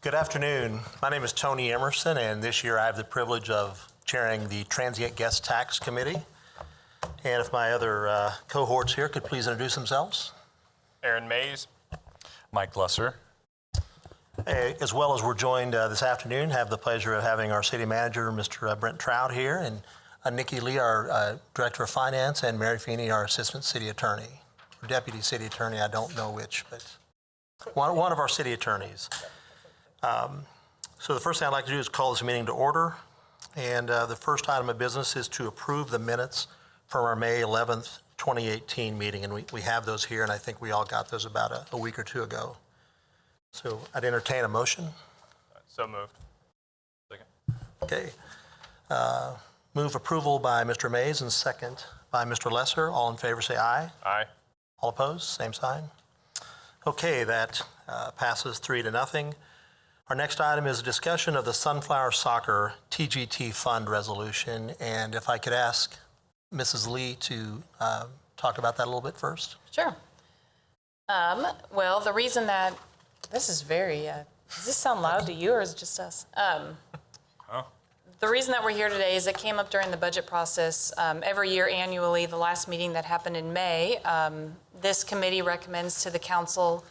Good afternoon. My name is Tony Emerson, and this year I have the privilege of chairing the Transient Guest Tax Committee. And if my other cohorts here could please introduce themselves. Aaron Mays. Mike Lesser. As well as we're joined this afternoon, have the pleasure of having our city manager, Mr. Brent Trout here, and Nikki Lee, our Director of Finance, and Mary Feeney, our Assistant City Attorney, or Deputy City Attorney, I don't know which, but one of our city attorneys. So the first thing I'd like to do is call this meeting to order. And the first item of business is to approve the minutes from our May 11th, 2018 meeting. And we have those here, and I think we all got those about a week or two ago. So I'd entertain a motion. So moved. Second. Okay. Move approval by Mr. Mays and second by Mr. Lesser. All in favor say aye. Aye. All opposed, same sign. Okay, that passes 3-0. Our next item is a discussion of the Sunflower Soccer TGT Fund resolution. And if I could ask Mrs. Lee to talk about that a little bit first. Sure. Well, the reason that this is very, does this sound loud to you or is it just us? The reason that we're here today is it came up during the budget process. Every year annually, the last meeting that happened in May, this committee recommends to the council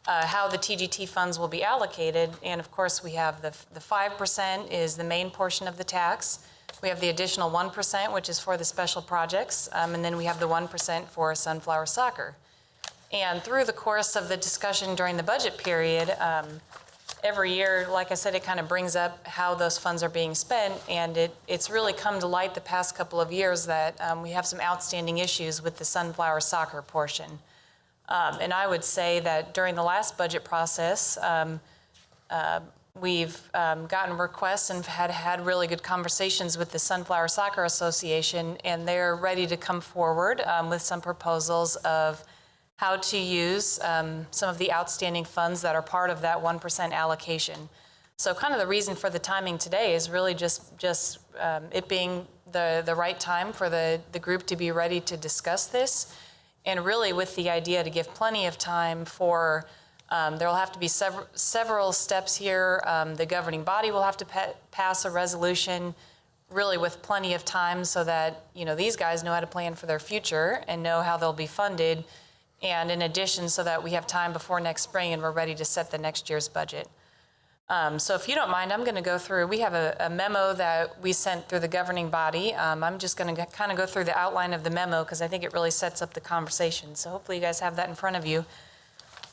how the TGT funds will be allocated. And of course, we have the 5% is the main portion of the tax. We have the additional 1%, which is for the special projects. And then we have the 1% for Sunflower Soccer. And through the course of the discussion during the budget period, every year, like I said, it kind of brings up how those funds are being spent. And it's really come to light the past couple of years that we have some outstanding issues with the Sunflower Soccer portion. And I would say that during the last budget process, we've gotten requests and had really good conversations with the Sunflower Soccer Association, and they're ready to come forward with some proposals of how to use some of the outstanding funds that are part of that 1% allocation. So kind of the reason for the timing today is really just it being the right time for the group to be ready to discuss this. And really with the idea to give plenty of time for, there will have to be several steps here. The governing body will have to pass a resolution really with plenty of time so that, you know, these guys know how to plan for their future and know how they'll be funded. And in addition, so that we have time before next spring and we're ready to set the next year's budget. So if you don't mind, I'm going to go through, we have a memo that we sent through the governing body. I'm just going to kind of go through the outline of the memo because I think it really sets up the conversation. So hopefully you guys have that in front of you.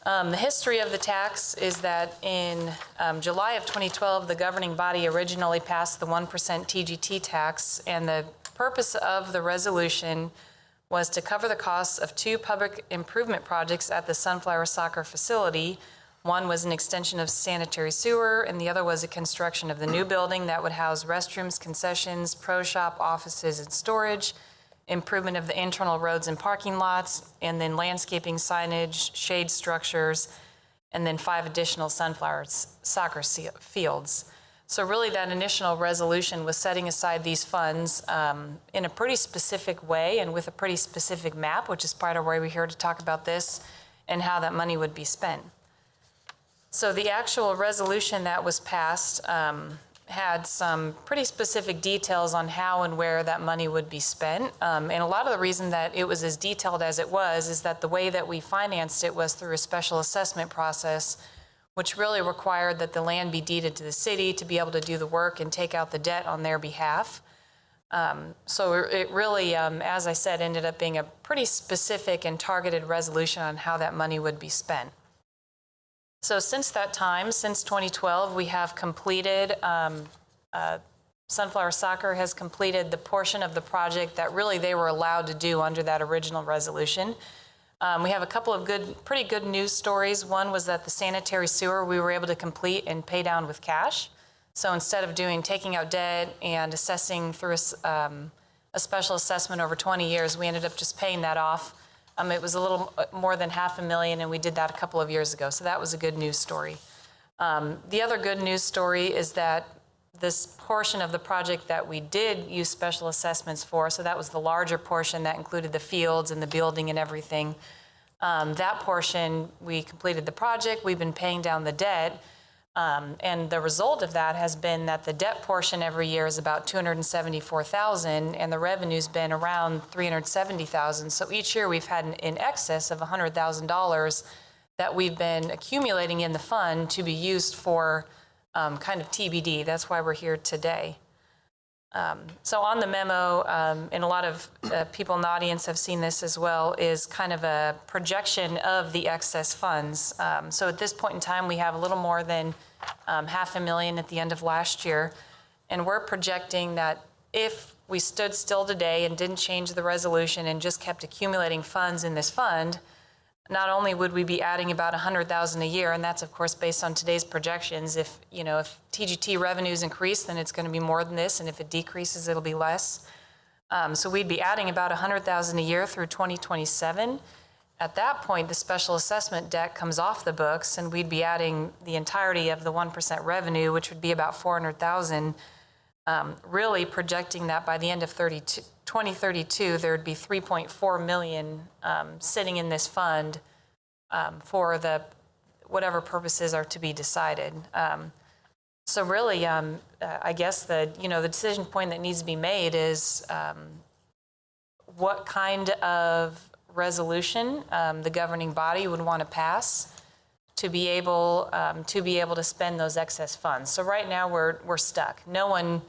The history of the tax is that in July of 2012, the governing body originally passed the 1% TGT tax, and the purpose of the resolution was to cover the costs of 2 public improvement projects at the Sunflower Soccer facility. One was an extension of sanitary sewer, and the other was a construction of the new building that would house restrooms, concessions, pro shop, offices, and storage, improvement of the internal roads and parking lots, and then landscaping, signage, shade structures, and then 5 additional Sunflower Soccer fields. So really that initial resolution was setting aside these funds in a pretty specific way and with a pretty specific map, which is part of why we're here to talk about this and how that money would be spent. So the actual resolution that was passed had some pretty specific details on how and where that money would be spent. And a lot of the reason that it was as detailed as it was is that the way that we financed it was through a special assessment process, which really required that the land be deeded to the city to be able to do the work and take out the debt on their behalf. So it really, as I said, ended up being a pretty specific and targeted resolution on how that money would be spent. So since that time, since 2012, we have completed, Sunflower Soccer has completed the portion of the project that really they were allowed to do under that original resolution. We have a couple of pretty good news stories. One was that the sanitary sewer we were able to complete and pay down with cash. So instead of taking out debt and assessing through a special assessment over 20 years, we ended up just paying that off. It was a little more than $500,000, and we did that a couple of years ago. So that was a good news story. The other good news story is that this portion of the project that we did use special assessments for, so that was the larger portion that included the fields and the building and everything. That portion, we completed the project. We've been paying down the debt. And the result of that has been that the debt portion every year is about $274,000, and the revenue's been around $370,000. So each year we've had in excess of $100,000 that we've been accumulating in the fund to be used for kind of TBD. That's why we're here today. So on the memo, and a lot of people in the audience have seen this as well, is kind of a projection of the excess funds. So at this point in time, we have a little more than $500,000 at the end of last year. And we're projecting that if we stood still today and didn't change the resolution and just kept accumulating funds in this fund, not only would we be adding about $100,000 a year, and that's of course based on today's projections. If TGT revenues increase, then it's going to be more than this, and if it decreases, it'll be less. So we'd be adding about $100,000 a year through 2027. At that point, the special assessment debt comes off the books, and we'd be adding the entirety of the 1% revenue, which would be about $400,000. Really projecting that by the end of 2032, there would be $3.4 million sitting in this fund for the whatever purposes are to be decided. So really, I guess the decision point that needs to be made is what kind of resolution the governing body would want to pass to be able to spend those excess funds. So right now we're stuck. No one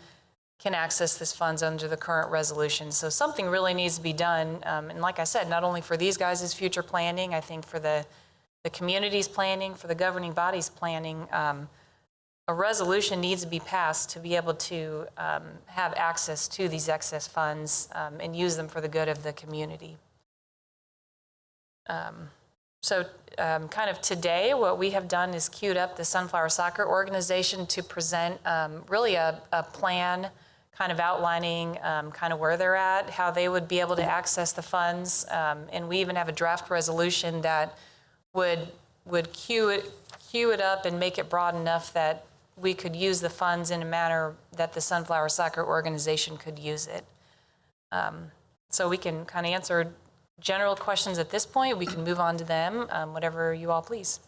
can access this funds under the current resolution. So something really needs to be done. And like I said, not only for these guys' future planning, I think for the community's planning, for the governing body's planning, a resolution needs to be passed to be able to have access to these excess funds and use them for the good of the community. So kind of today, what we have done is queued up the Sunflower Soccer Organization to present really a plan kind of outlining kind of where they're at, how they would be able to access the funds. And we even have a draft resolution that would queue it up and make it broad enough that we could use the funds in a manner that the Sunflower Soccer Organization could use it. So we can kind of answer general questions at this point. We can move on to them, whatever you all please.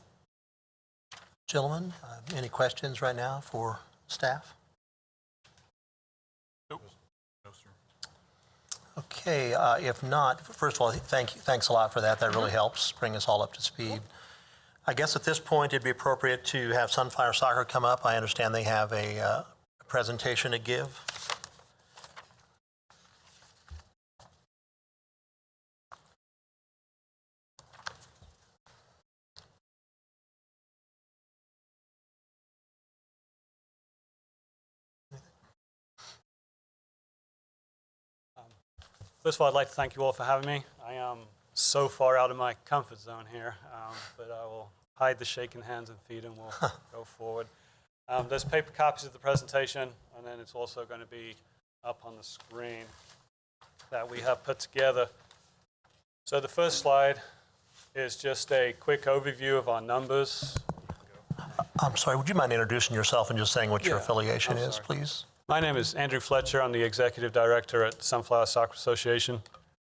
Gentlemen, any questions right now for staff? Nope. No, sir. Okay, if not, first of all, thanks a lot for that. That really helps bring us all up to speed. I guess at this point, it'd be appropriate to have Sunflower Soccer come up. I understand they have a presentation to give. First of all, I'd like to thank you all for having me. I am so far out of my comfort zone here, but I will hide the shaking hands and feet and we'll go forward. There's paper copies of the presentation, and then it's also going to be up on the screen that we have put together. So the first slide is just a quick overview of our numbers. I'm sorry, would you mind introducing yourself and just saying what your affiliation is, please? My name is Andrew Fletcher. I'm the Executive Director at Sunflower Soccer Association.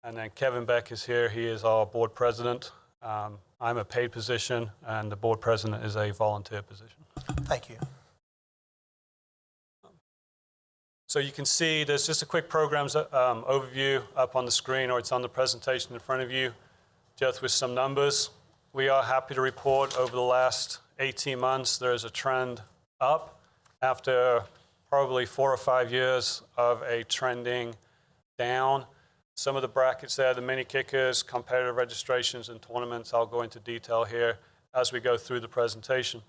And then Kevin Beck is here. He is our Board President. I'm a paid position, and the Board President is a volunteer position. Thank you. So you can see there's just a quick programs overview up on the screen, or it's on the presentation in front of you, just with some numbers. We are happy to report over the last 18 months, there is a trend up after probably 4 or 5 years of a trending down. Some of the brackets there, the mini kickers, competitive registrations and tournaments, I'll go into detail here as we go through the presentation.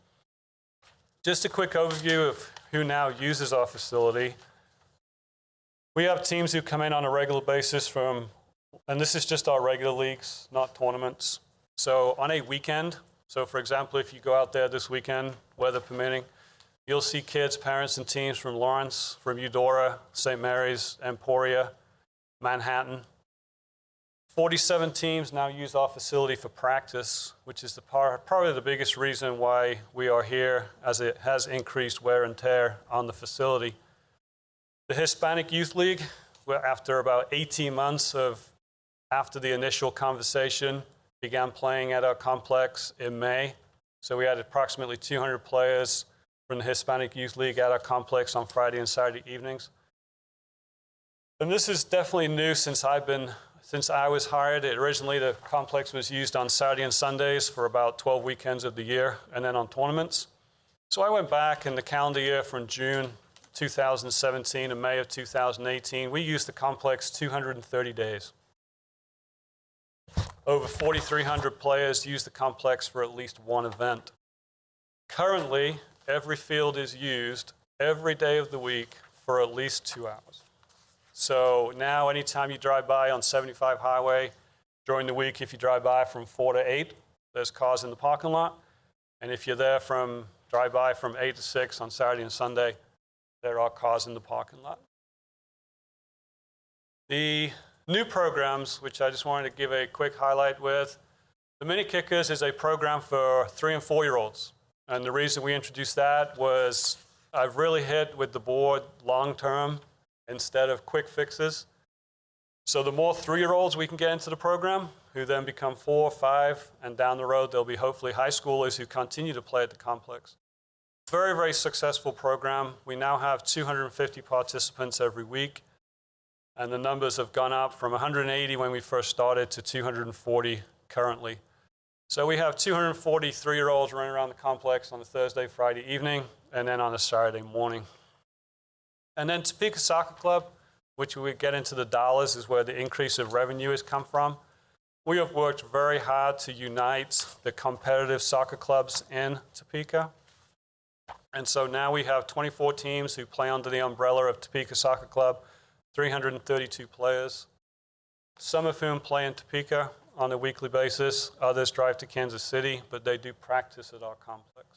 Just a quick overview of who now uses our facility. We have teams who come in on a regular basis from, and this is just our regular leagues, not tournaments. So on a weekend, so for example, if you go out there this weekend, weather permitting, you'll see kids, parents, and teams from Lawrence, from Eudora, St. Mary's, Emporia, Manhattan. 47 teams now use our facility for practice, which is probably the biggest reason why we are here, as it has increased wear and tear on the facility. The Hispanic Youth League, after about 18 months after the initial conversation, began playing at our complex in May. So we had approximately 200 players from the Hispanic Youth League at our complex on Friday and Saturday evenings. And this is definitely new since I was hired. Originally, the complex was used on Saturday and Sundays for about 12 weekends of the year, and then on tournaments. So I went back in the calendar year from June 2017 to May of 2018. We used the complex 230 days. Over 4,300 players use the complex for at least one event. Currently, every field is used every day of the week for at least 2 hours. So now anytime you drive by on 75 Highway, during the week, if you drive by from 4 to 8, there's cars in the parking lot. And if you're there drive by from 8 to 6 on Saturday and Sunday, there are cars in the parking lot. The new programs, which I just wanted to give a quick highlight with, the Mini Kickers is a program for 3 and 4-year-olds. And the reason we introduced that was I've really hit with the board long-term instead of quick fixes. So the more 3-year-olds we can get into the program, who then become 4, 5, and down the road there'll be hopefully high schoolers who continue to play at the complex. Very, very successful program. We now have 250 participants every week, and the numbers have gone up from 180 when we first started to 240 currently. So we have 240 3-year-olds running around the complex on a Thursday, Friday evening, and then on a Saturday morning. And then Topeka Soccer Club, which we get into the dollars, is where the increase of revenue has come from. We have worked very hard to unite the competitive soccer clubs in Topeka. And so now we have 24 teams who play under the umbrella of Topeka Soccer Club, 332 players, some of whom play in Topeka on a weekly basis. Others drive to Kansas City, but they do practice at our complex.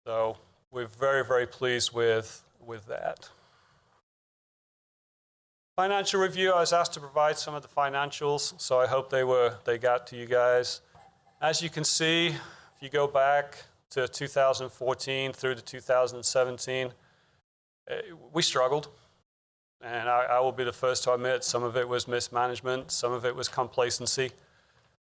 So we're very, very pleased with that. Financial review, I was asked to provide some of the financials, so I hope they got to you guys. As you can see, if you go back to 2014 through to 2017, we struggled. And I will be the first to admit some of it was mismanagement, some of it was complacency.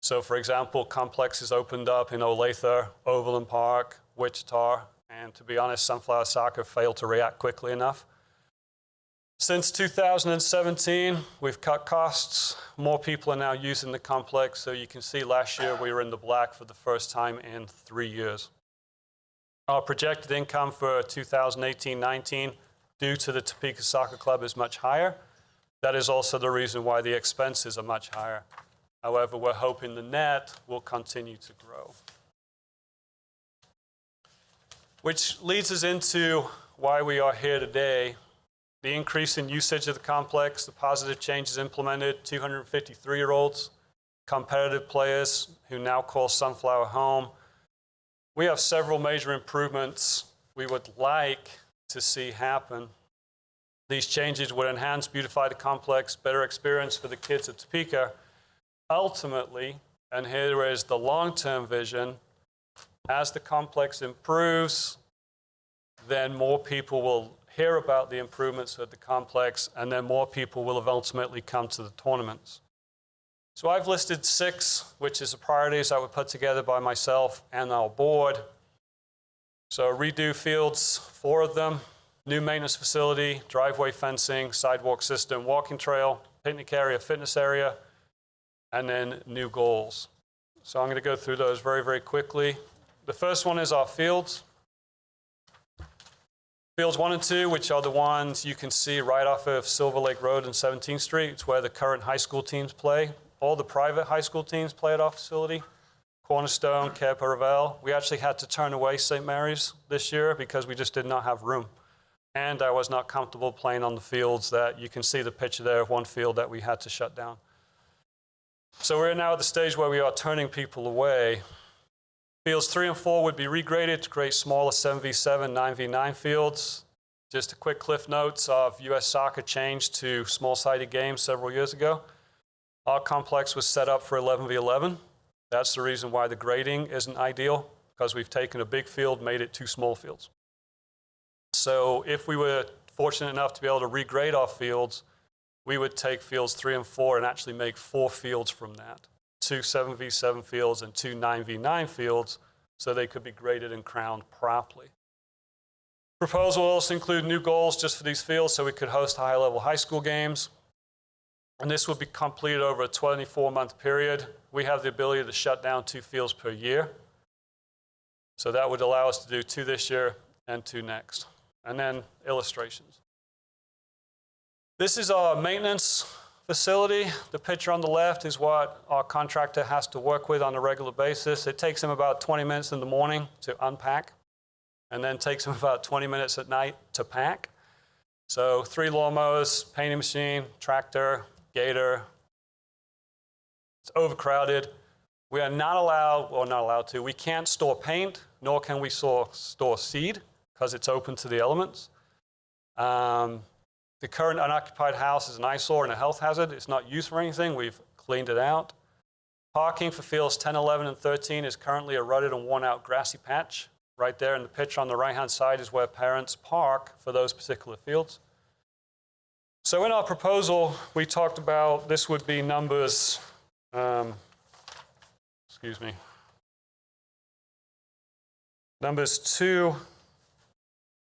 So for example, complexes opened up in Olathe, Overland Park, Wichita, and to be honest, Sunflower Soccer failed to react quickly enough. Since 2017, we've cut costs. More people are now using the complex. So you can see last year we were in the black for the first time in 3 years. Our projected income for 2018-19 due to the Topeka Soccer Club is much higher. That is also the reason why the expenses are much higher. However, we're hoping the net will continue to grow. Which leads us into why we are here today. The increase in usage of the complex, the positive changes implemented, 253-year-olds, competitive players who now call Sunflower home. We have several major improvements we would like to see happen. These changes would enhance, beautify the complex, better experience for the kids of Topeka. Ultimately, and here is the long-term vision, as the complex improves, then more people will hear about the improvements at the complex, and then more people will ultimately come to the tournaments. So I've listed 6, which is the priorities that were put together by myself and our board. So redo fields, 4 of them, new maintenance facility, driveway fencing, sidewalk system, walking trail, picnic area, fitness area, and then new goals. So I'm going to go through those very, very quickly. The first one is our fields. Fields 1 and 2, which are the ones you can see right off of Silver Lake Road and 17th Street. It's where the current high school teams play. All the private high school teams play at our facility. Cornerstone, Cape Ravel. We actually had to turn away St. Mary's this year because we just did not have room. And I was not comfortable playing on the fields that you can see the picture there of one field that we had to shut down. So we're now at the stage where we are turning people away. Fields 3 and 4 would be regraded to create smaller 7v7, 9v9 fields. Just a quick cliff notes of U.S. Soccer changed to small-sided games several years ago. Our complex was set up for 11v11. That's the reason why the grading isn't ideal, because we've taken a big field, made it 2 small fields. So if we were fortunate enough to be able to regrade our fields, we would take fields 3 and 4 and actually make 4 fields from that. 2 7v7 fields and 2 9v9 fields, so they could be graded and crowned properly. Proposal will also include new goals just for these fields so we could host high-level high school games. And this would be completed over a 24-month period. We have the ability to shut down 2 fields per year. So that would allow us to do 2 this year and 2 next. And then illustrations. This is our maintenance facility. The picture on the left is what our contractor has to work with on a regular basis. It takes him about 20 minutes in the morning to unpack, and then takes him about 20 minutes at night to pack. So 3 lawnmowers, painting machine, tractor, gator. It's overcrowded. We are not allowed, or not allowed to, we can't store paint, nor can we store seed, because it's open to the elements. The current unoccupied house is an eyesore and a health hazard. It's not used for anything. We've cleaned it out. Parking for fields 10, 11, and 13 is currently a rutted and worn out grassy patch. Right there in the picture on the right-hand side is where parents park for those particular fields. So in our proposal, we talked about this would be numbers, numbers 2.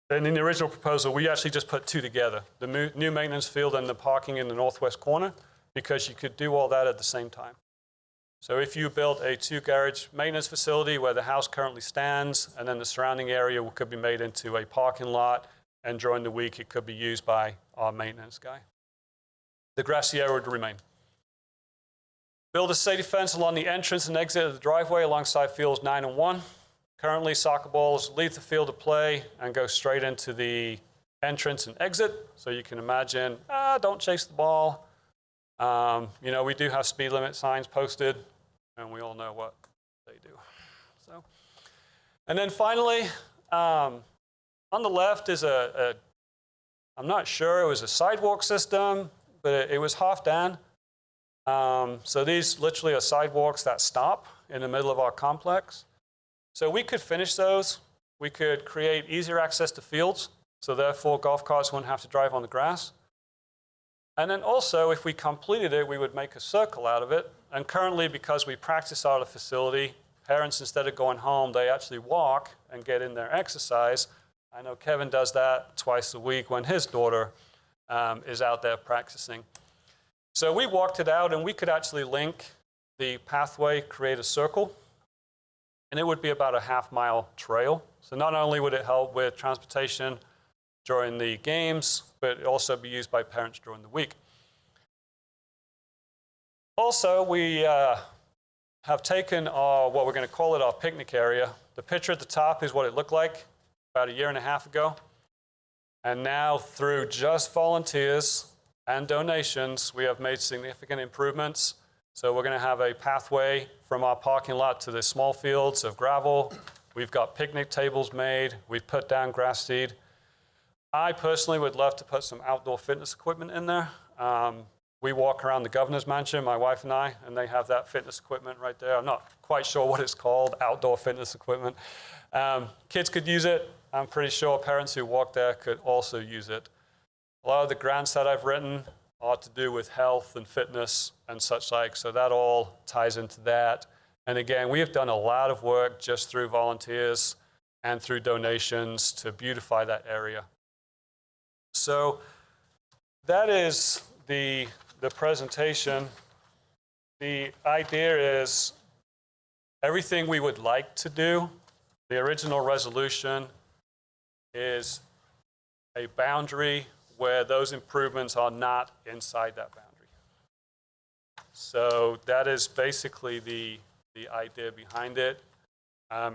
And in the original proposal, we actually just put 2 together, the new maintenance field and the parking in the northwest corner, because you could do all that at the same time. So if you built a 2-garage maintenance facility where the house currently stands, and then the surrounding area could be made into a parking lot, and during the week it could be used by our maintenance guy. The grassy area would remain. Build a safety fence along the entrance and exit of the driveway alongside fields 9 and 1. Currently, soccer balls leave the field to play and go straight into the entrance and exit. So you can imagine, don't chase the ball. You know, we do have speed limit signs posted, and we all know what they do. So, and then finally, on the left is I'm not sure, it was a sidewalk system, but it was half done. So these literally are sidewalks that stop in the middle of our complex. So we could finish those. We could create easier access to fields, so therefore golf carts wouldn't have to drive on the grass. And then also, if we completed it, we would make a circle out of it. And currently, because we practice out of the facility, parents, instead of going home, they actually walk and get in their exercise. I know Kevin does that twice a week when his daughter is out there practicing. So we walked it out, and we could actually link the pathway, create a circle, and it would be about a half-mile trail. So not only would it help with transportation during the games, but it also be used by parents during the week. Also, we have taken what we're going to call it our picnic area. The picture at the top is what it looked like about 1.5 years ago. And now, through just volunteers and donations, we have made significant improvements. So we're going to have a pathway from our parking lot to the small fields of gravel. We've got picnic tables made. We've put down grass seed. I personally would love to put some outdoor fitness equipment in there. We walk around the governor's mansion, my wife and I, and they have that fitness equipment right there. I'm not quite sure what it's called, outdoor fitness equipment. Kids could use it. I'm pretty sure parents who walk there could also use it. A lot of the grants that I've written are to do with health and fitness and such like, so that all ties into that. And again, we have done a lot of work just through volunteers and through donations to beautify that area. So that is the presentation. The idea is everything we would like to do. The original resolution is a boundary where those improvements are not inside that boundary. So that is basically the idea behind it.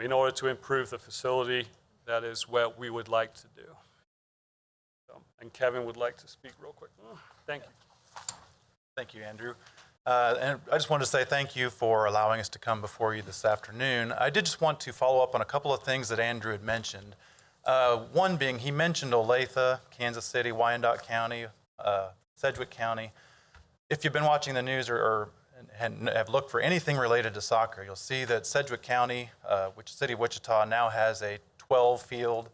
In order to improve the facility, that is what we would like to do. And Kevin would like to speak real quick. Thank you. Thank you, Andrew. And I just wanted to say thank you for allowing us to come before you this afternoon. I did just want to follow up on a couple of things that Andrew had mentioned. One being, he mentioned Olathe, Kansas City, Wyandotte County, Sedgwick County. If you've been watching the news or have looked for anything related to soccer, you'll see that Sedgwick County, which City of Wichita, now has a 12-field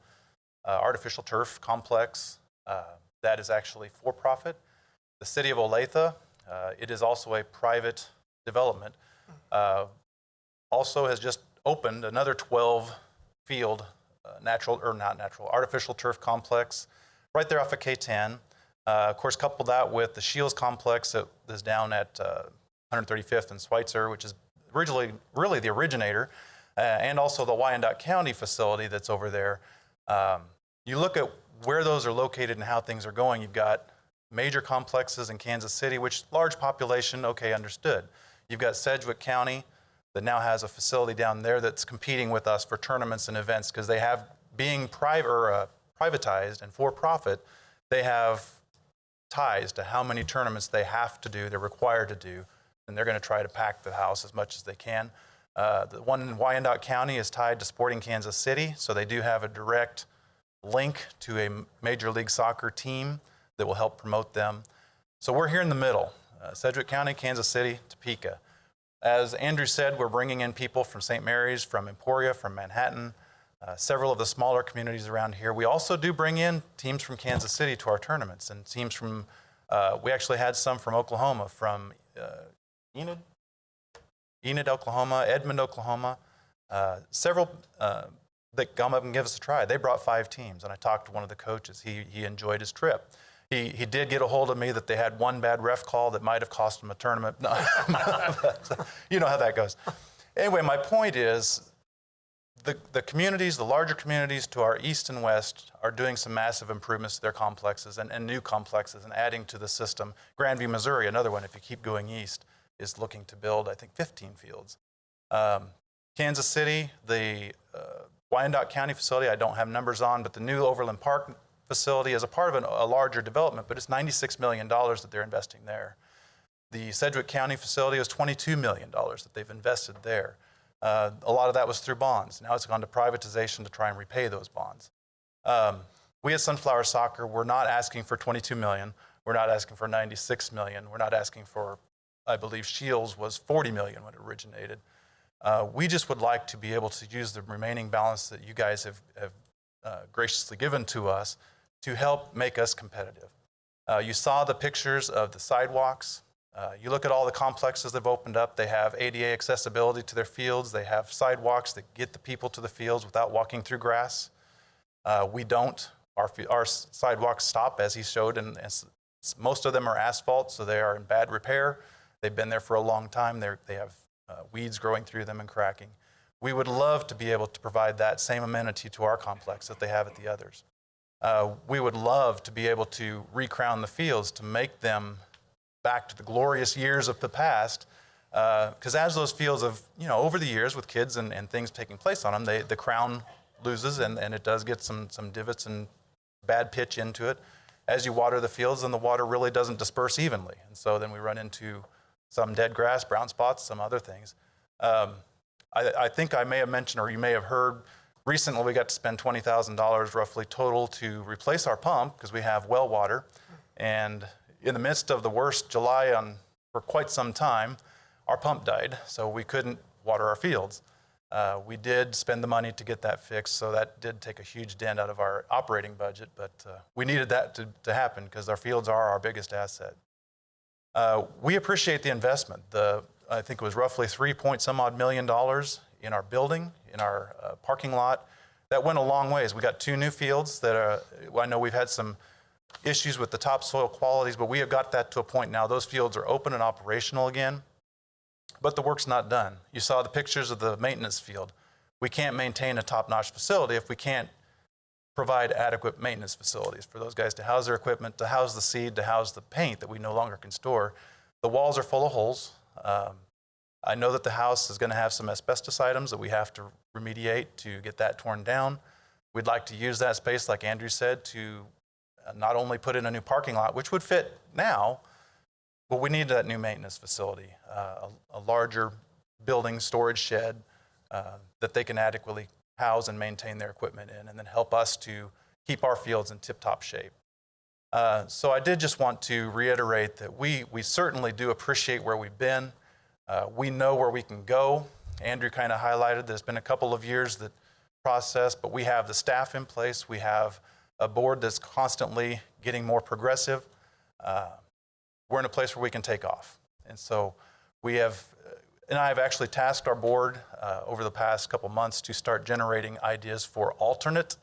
artificial turf complex that is actually for profit. The City of Olathe, it is also a private development, also has just opened another 12-field artificial turf complex right there off of K10. Of course, couple that with the Shields complex that is down at 135th and Schweitzer, which is originally really the originator, and also the Wyandotte County facility that's over there. You look at where those are located and how things are going, you've got major complexes in Kansas City, which large population, okay, understood. You've got Sedgwick County that now has a facility down there that's competing with us for tournaments and events because they have, being privatized and for profit, they have ties to how many tournaments they have to do, they're required to do, and they're going to try to pack the house as much as they can. The one in Wyandotte County is tied to Sporting Kansas City, so they do have a direct link to a Major League Soccer team that will help promote them. So we're here in the middle, Sedgwick County, Kansas City, Topeka. As Andrew said, we're bringing in people from St. Mary's, from Emporia, from Manhattan, several of the smaller communities around here. We also do bring in teams from Kansas City to our tournaments, and teams from, we actually had some from Oklahoma, from Enid, Oklahoma, Edmond, Oklahoma, several that come up and give us a try. They brought 5 teams, and I talked to one of the coaches. He enjoyed his trip. He did get a hold of me that they had one bad ref call that might have cost him a tournament. No, you know how that goes. Anyway, my point is the communities, the larger communities to our east and west are doing some massive improvements to their complexes and new complexes and adding to the system. Grandview, Missouri, another one, if you keep going east, is looking to build, I think, 15 fields. Kansas City, the Wyandotte County facility, I don't have numbers on, but the new Overland Park facility is a part of a larger development, but it's $96 million that they're investing there. The Sedgwick County facility is $22 million that they've invested there. A lot of that was through bonds. Now it's gone to privatization to try and repay those bonds. We at Sunflower Soccer, we're not asking for $22 million. We're not asking for $96 million. We're not asking for, I believe Shields was $40 million when it originated. We just would like to be able to use the remaining balance that you guys have graciously given to us to help make us competitive. You saw the pictures of the sidewalks. You look at all the complexes they've opened up. They have ADA accessibility to their fields. They have sidewalks that get the people to the fields without walking through grass. We don't. Our sidewalks stop, as he showed, and most of them are asphalt, so they are in bad repair. They've been there for a long time. They have weeds growing through them and cracking. We would love to be able to provide that same amenity to our complex that they have at the others. We would love to be able to recrown the fields to make them back to the glorious years of the past, because as those fields have, over the years with kids and things taking place on them, the crown loses and it does get some divots and bad pitch into it. As you water the fields, then the water really doesn't disperse evenly, and so then we run into some dead grass, brown spots, some other things. I think I may have mentioned, or you may have heard, recently we got to spend $20,000 roughly total to replace our pump because we have well water. And in the midst of the worst July for quite some time, our pump died, so we couldn't water our fields. We did spend the money to get that fixed, so that did take a huge dent out of our operating budget, but we needed that to happen because our fields are our biggest asset. We appreciate the investment. I think it was roughly $3-some-odd million in our building, in our parking lot. That went a long ways. We got 2 new fields that I know we've had some issues with the topsoil qualities, but we have got that to a point now. Those fields are open and operational again, but the work's not done. You saw the pictures of the maintenance field. We can't maintain a top-notch facility if we can't provide adequate maintenance facilities for those guys to house their equipment, to house the seed, to house the paint that we no longer can store. The walls are full of holes. I know that the house is going to have some asbestos items that we have to remediate to get that torn down. We'd like to use that space, like Andrew said, to not only put in a new parking lot, which would fit now, but we need that new maintenance facility, a larger building storage shed that they can adequately house and maintain their equipment in, and then help us to keep our fields in tip-top shape. So I did just want to reiterate that we certainly do appreciate where we've been. We know where we can go. Andrew kind of highlighted there's been a couple of years that process, but we have the staff in place. We have a board that's constantly getting more progressive. We're in a place where we can take off. And so we have, and I have actually tasked our board over the past couple months to start generating ideas for alternate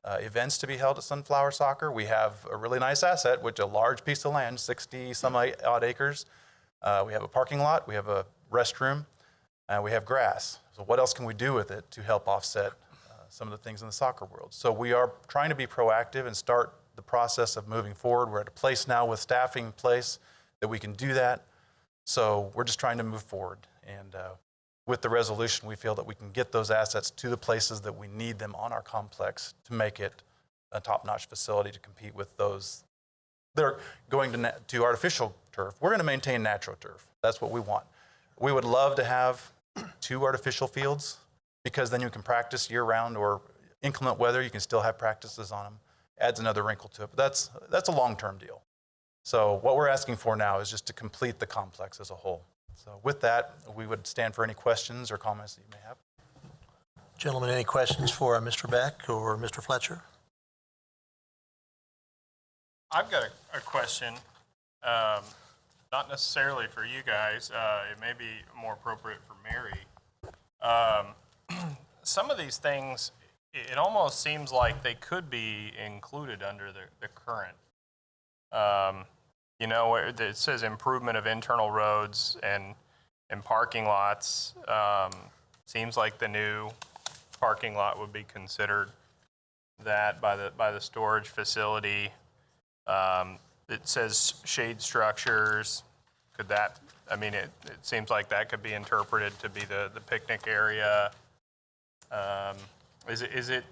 events to be held at Sunflower Soccer. We have a really nice asset, which is a large piece of land, 60 some odd acres. We have a parking lot, we have a restroom, and we have grass. So what else can we do with it to help offset some of the things in the soccer world? So we are trying to be proactive and start the process of moving forward. We're at a place now with staffing in place that we can do that. So we're just trying to move forward. And with the resolution, we feel that we can get those assets to the places that we need them on our complex to make it a top-notch facility to compete with those that are going to artificial turf. We're going to maintain natural turf. That's what we want. We would love to have 2 artificial fields, because then you can practice year-round, or inclement weather, you can still have practices on them. Adds another wrinkle to it, but that's a long-term deal. So what we're asking for now is just to complete the complex as a whole. So with that, we would stand for any questions or comments that you may have. Gentlemen, any questions for Mr. Beck or Mr. Fletcher? I've got a question, not necessarily for you guys. It may be more appropriate for Mary. Some of these things, it almost seems like they could be included under the current. You know, it says improvement of internal roads and parking lots. Seems like the new parking lot would be considered that by the storage facility. It says shade structures. Could that, I mean, it seems like that could be interpreted to be the picnic area. Is it,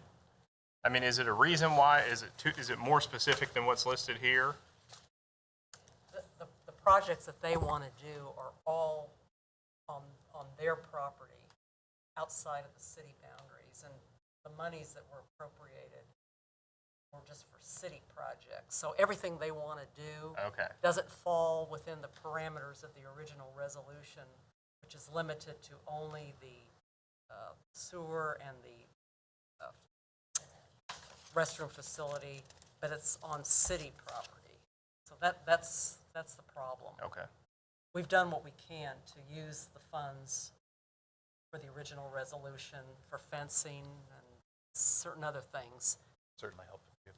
I mean, is it a reason why? Is it more specific than what's listed here? The projects that they want to do are all on their property outside of the city boundaries, and the monies that were appropriated were just for city projects. So everything they want to do doesn't fall within the parameters of the original resolution, which is limited to only the sewer and the restroom facility, but it's on city property. So that's the problem. Okay. We've done what we can to use the funds for the original resolution for fencing and certain other things. Certainly help if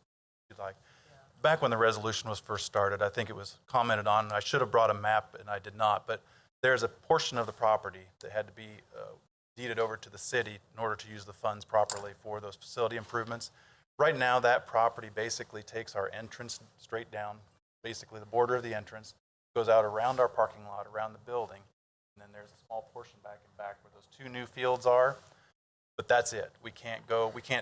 you'd like. Yeah. Back when the resolution was first started, I think it was commented on, and I should have brought a map and I did not, but there's a portion of the property that had to be deeded over to the city in order to use the funds properly for those facility improvements. Right now, that property basically takes our entrance straight down, basically the border of the entrance, goes out around our parking lot, around the building, and then there's a small portion back and back where those 2 new fields are, but that's it. We can't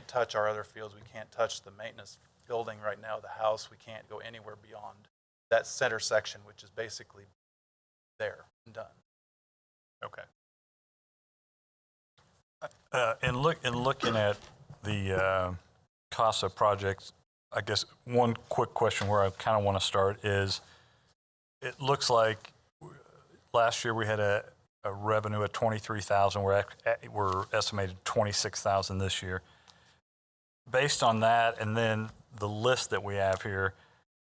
touch our other fields. We can't touch the maintenance building right now, the house. We can't go anywhere beyond that center section, which is basically there and done. Okay. In looking at the CASA projects, I guess one quick question where I kind of want to start is, it looks like last year we had a revenue of $23,000. We're estimated $26,000 this year. Based on that, and then the list that we have here,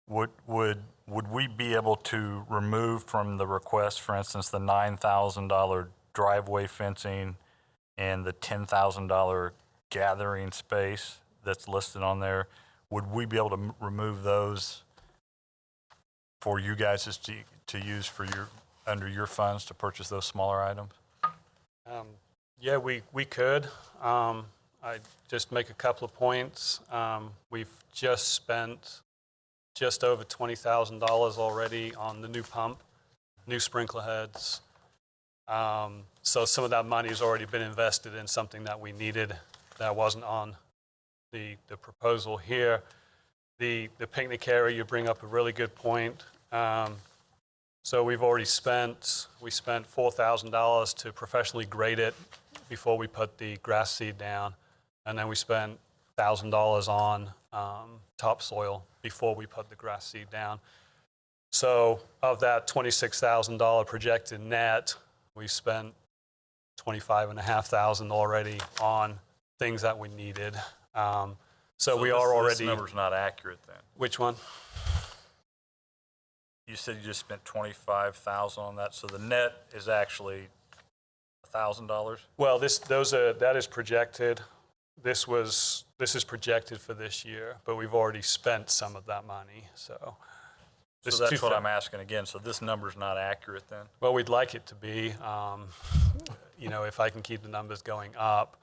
would we be able to remove from the request, for instance, the $9,000 driveway fencing and the $10,000 gathering space that's listed on there? Would we be able to remove those for you guys to use for under your funds to purchase those smaller items? Yeah, we could. I just make a couple of points. We've just spent just over $20,000 already on the new pump, new sprinkler heads. So some of that money has already been invested in something that we needed that wasn't on the proposal here. The picnic area, you bring up a really good point. So we've already spent $4,000 to professionally grade it before we put the grass seed down. And then we spent $1,000 on topsoil before we put the grass seed down. So of that $26,000 projected net, we spent $25,500 already on things that we needed. So we are already. This number's not accurate then. Which one? You said you just spent $25,000 on that, so the net is actually $1,000? Well, that is projected. This is projected for this year, but we've already spent some of that money, so. So that's what I'm asking again. So this number's not accurate then? Well, we'd like it to be, if I can keep the numbers going up.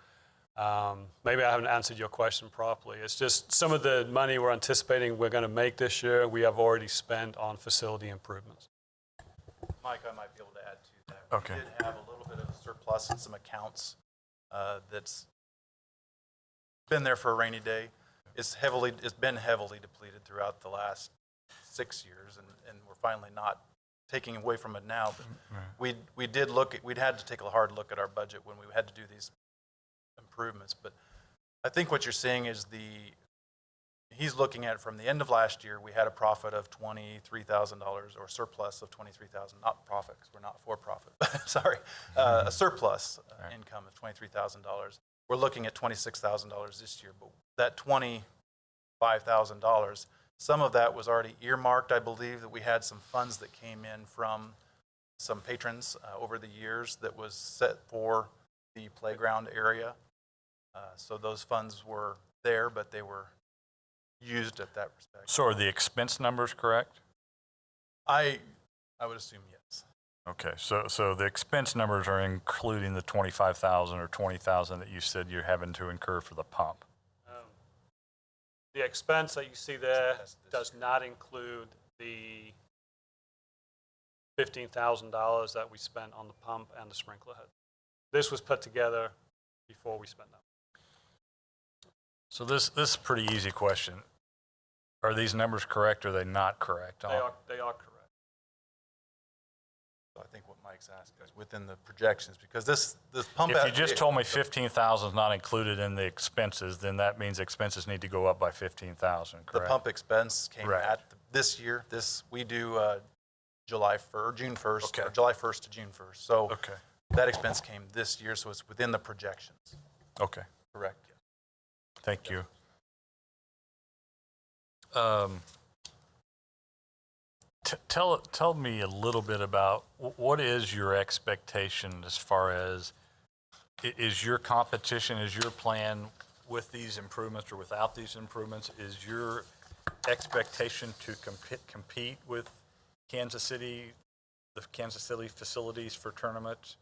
Maybe I haven't answered your question properly. It's just some of the money we're anticipating we're going to make this year, we have already spent on facility improvements. Mike, I might be able to add to that. Okay. We did have a little bit of a surplus in some accounts that's been there for a rainy day. It's been heavily depleted throughout the last 6 years, and we're finally not taking away from it now. But we'd had to take a hard look at our budget when we had to do these improvements. But I think what you're seeing is he's looking at from the end of last year, we had a profit of $23,000 or surplus of $23,000, not profit because we're not for profit, sorry, a surplus income of $23,000. We're looking at $26,000 this year, but that $25,000, some of that was already earmarked. I believe that we had some funds that came in from some patrons over the years that was set for the playground area. So those funds were there, but they were used at that respect. So are the expense numbers correct? I would assume yes. Okay, so the expense numbers are including the 25,000 or 20,000 that you said you're having to incur for the pump. The expense that you see there does not include the $15,000 that we spent on the pump and the sprinkler head. This was put together before we spent that. So this is a pretty easy question. Are these numbers correct or are they not correct? They are correct. So I think what Mike's asking is within the projections, because this pump. If you just told me 15,000 is not included in the expenses, then that means expenses need to go up by 15,000, correct? The pump expense came Right. at this year. We do July 1st, June 1st, Okay. or July 1st to June 1st. So Okay. that expense came this year, so it's within the projections. Okay. Correct. Thank you. Tell me a little bit about what is your expectation as far as is your competition, is your plan with these improvements or without these improvements? Is your expectation to compete with Kansas City, the Kansas City facilities for tournaments?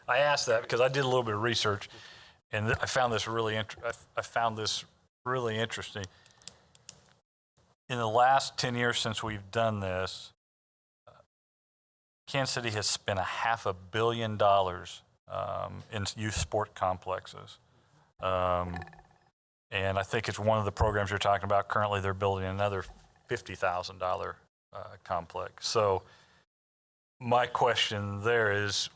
I asked that because I did a little bit of research, and I found this really interesting. In the last 10 years since we've done this, Kansas City has spent $500 million in youth sport complexes. And I think it's one of the programs you're talking about. Currently, they're building another $50,000 complex. So my question there is,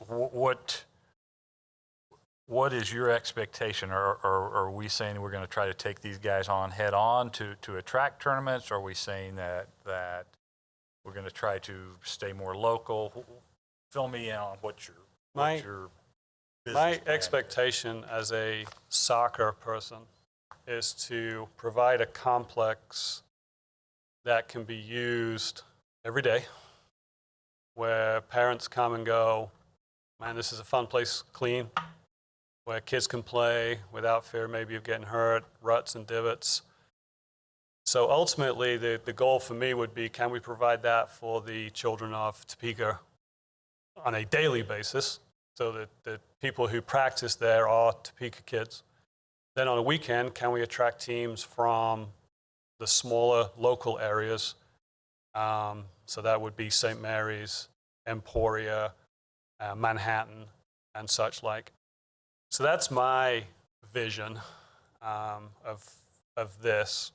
what is your expectation? Or are we saying we're going to try to take these guys on head on to attract tournaments? Or are we saying that we're going to try to stay more local? Fill me in on what your business My plan expectation as a soccer person is to provide a complex that can be used every day, where parents come and go, man, this is a fun place, clean, where kids can play without fear maybe of getting hurt, ruts and divots. So ultimately, the goal for me would be, can we provide that for the children of Topeka on a daily basis, so that the people who practice there are Topeka kids? Then on a weekend, can we attract teams from the smaller local areas? So that would be St. Mary's, Emporia, Manhattan, and such like. So that's my vision of this.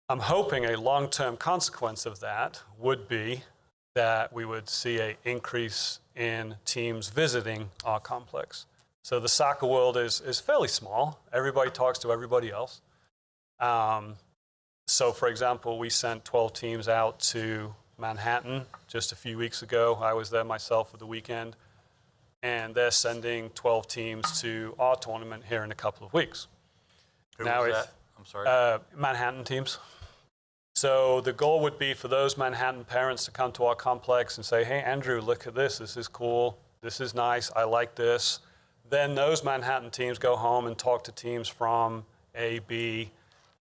I'm hoping a long-term consequence of that would be that we would see an increase in teams visiting our complex. So the soccer world is fairly small. Everybody talks to everybody else. So for example, we sent 12 teams out to Manhattan just a few weeks ago. I was there myself for the weekend. And they're sending 12 teams to our tournament here in a couple of weeks. Who was that? I'm sorry. Manhattan teams. So the goal would be for those Manhattan parents to come to our complex and say, hey, Andrew, look at this. This is cool. This is nice. I like this. Then those Manhattan teams go home and talk to teams from A, B,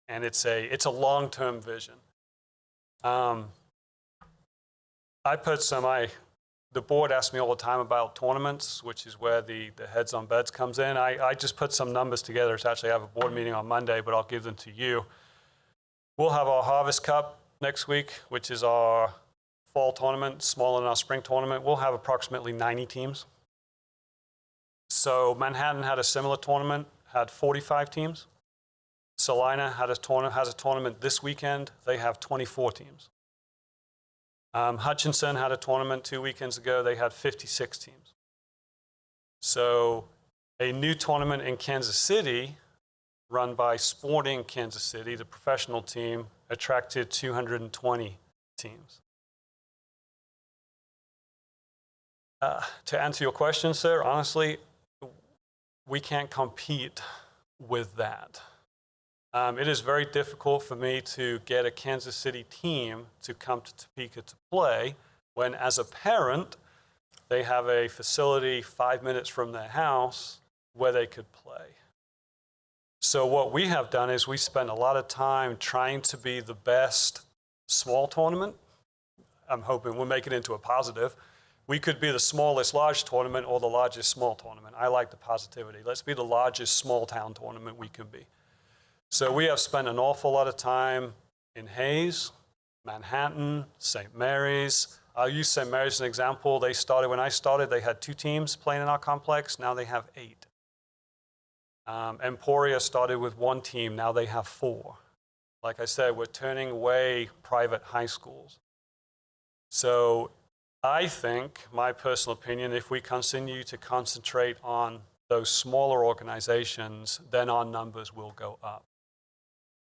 and it's a long-term vision. The board asks me all the time about tournaments, which is where the heads on beds comes in. I just put some numbers together. It's actually, I have a board meeting on Monday, but I'll give them to you. We'll have our Harvest Cup next week, which is our fall tournament, smaller than our spring tournament. We'll have approximately 90 teams. So Manhattan had a similar tournament, had 45 teams. Salina has a tournament this weekend. They have 24 teams. Hutchinson had a tournament 2 weekends ago. They had 56 teams. So a new tournament in Kansas City, run by Sporting Kansas City, the professional team, attracted 220 teams. To answer your question, sir, honestly, we can't compete with that. It is very difficult for me to get a Kansas City team to come to Topeka to play when, as a parent, they have a facility 5 minutes from their house where they could play. So what we have done is we spend a lot of time trying to be the best small tournament. I'm hoping we'll make it into a positive. We could be the smallest large tournament or the largest small tournament. I like the positivity. Let's be the largest small town tournament we can be. So we have spent an awful lot of time in Hayes, Manhattan, St. Mary's. I'll use St. Mary's as an example. When I started, they had 2 teams playing in our complex. Now they have 8. Emporia started with 1 team. Now they have 4. Like I said, we're turning away private high schools. So I think, my personal opinion, if we continue to concentrate on those smaller organizations, then our numbers will go up.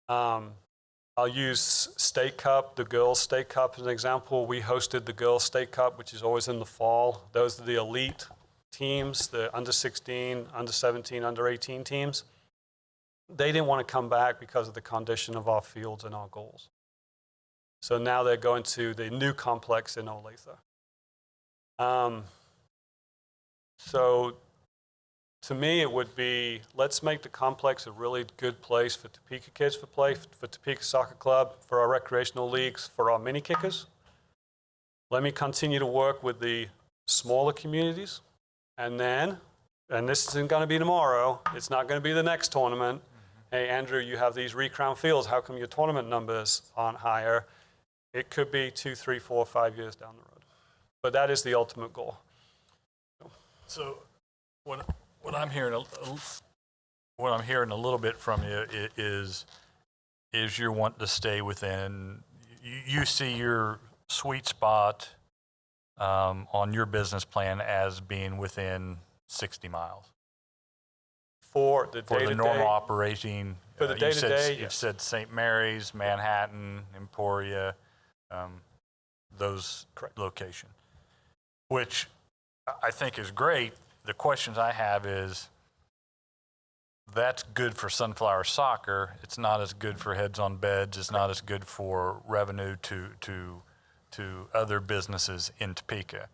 I'll use State Cup, the Girls State Cup as an example. We hosted the Girls State Cup, which is always in the fall. Those are the elite teams, the under 16, under 17, under 18 teams. They didn't want to come back because of the condition of our fields and our goals. So now they're going to the new complex in Olathe. So to me, it would be, let's make the complex a really good place for Topeka kids to play, for Topeka Soccer Club, for our recreational leagues, for our mini kickers. Let me continue to work with the smaller communities. And then, and this isn't going to be tomorrow, it's not going to be the next tournament. Hey, Andrew, you have these recrown fields. How come your tournament numbers aren't higher? It could be 2, 3, 4, 5 years down the road. But that is the ultimate goal. So what I'm hearing a little bit from you is you're wanting to stay within, you see your sweet spot on your business plan as being within 60 miles. For the day-to-day. For the normal operating. For the day-to-day, You said St. Mary's, Manhattan, Emporia, those locations, which I think is great. The questions I have is, that's good for Sunflower Soccer. It's not as good for Heads on Beds. It's not as good for revenue to other businesses in Topeka.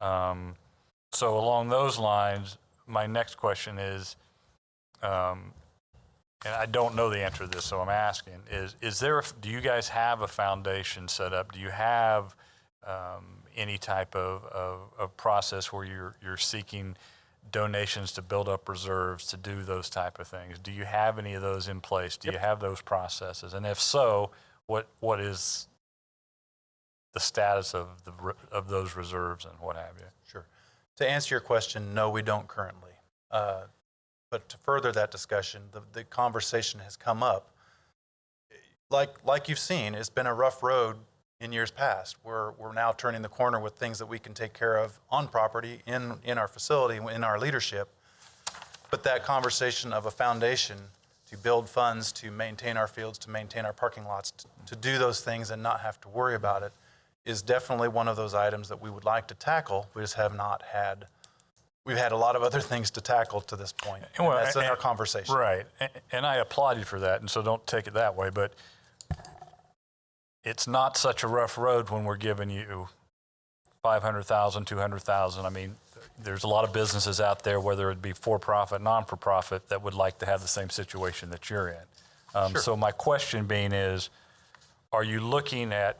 So along those lines, my next question is, and I don't know the answer to this, so I'm asking, do you guys have a foundation set up? Do you have any type of process where you're seeking donations to build up reserves, to do those type of things? Do you have any of those in place? Do you have those processes? And if so, what is the status of those reserves and what have you? Sure. To answer your question, no, we don't currently. But to further that discussion, the conversation has come up. Like you've seen, it's been a rough road in years past. We're now turning the corner with things that we can take care of on property, in our facility, in our leadership. But that conversation of a foundation to build funds, to maintain our fields, to maintain our parking lots, to do those things and not have to worry about it, is definitely one of those items that we would like to tackle. We just have not had. We've had a lot of other things to tackle to this point. Well, that's in our conversation. Right. And I applaud you for that, and so don't take it that way. But it's not such a rough road when we're giving you 500,000, 200,000. I mean, there's a lot of businesses out there, whether it be for-profit, non-for-profit, that would like to have the same situation that you're in. Sure. So my question being is, are you looking at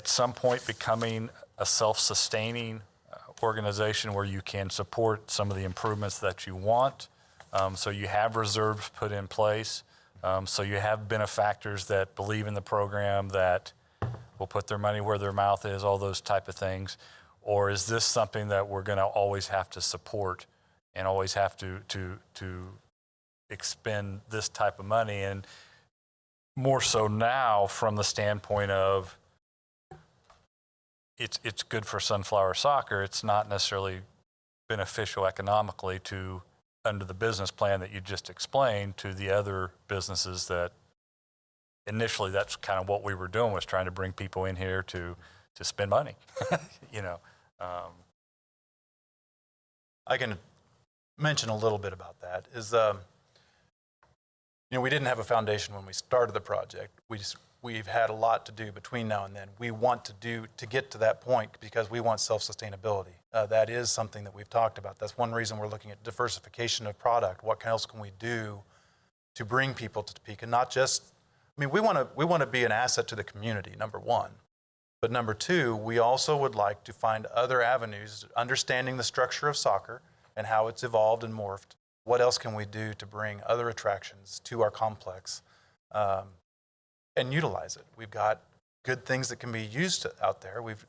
some point becoming a self-sustaining organization where you can support some of the improvements that you want? So you have reserves put in place. So you have benefactors that believe in the program, that will put their money where their mouth is, all those type of things. Or is this something that we're going to always have to support and always have to expend this type of money? And more so now from the standpoint of it's good for Sunflower Soccer. It's not necessarily beneficial economically to, under the business plan that you just explained, to the other businesses that initially that's kind of what we were doing, was trying to bring people in here to spend money, you know. I can mention a little bit about that. Is we didn't have a foundation when we started the project. We've had a lot to do between now and then. We want to get to that point because we want self-sustainability. That is something that we've talked about. That's one reason we're looking at diversification of product. What else can we do to bring people to Topeka? Not just, I mean, we want to be an asset to the community, number one. But number two, we also would like to find other avenues, understanding the structure of soccer and how it's evolved and morphed. What else can we do to bring other attractions to our complex and utilize it? We've got good things that can be used out there. We've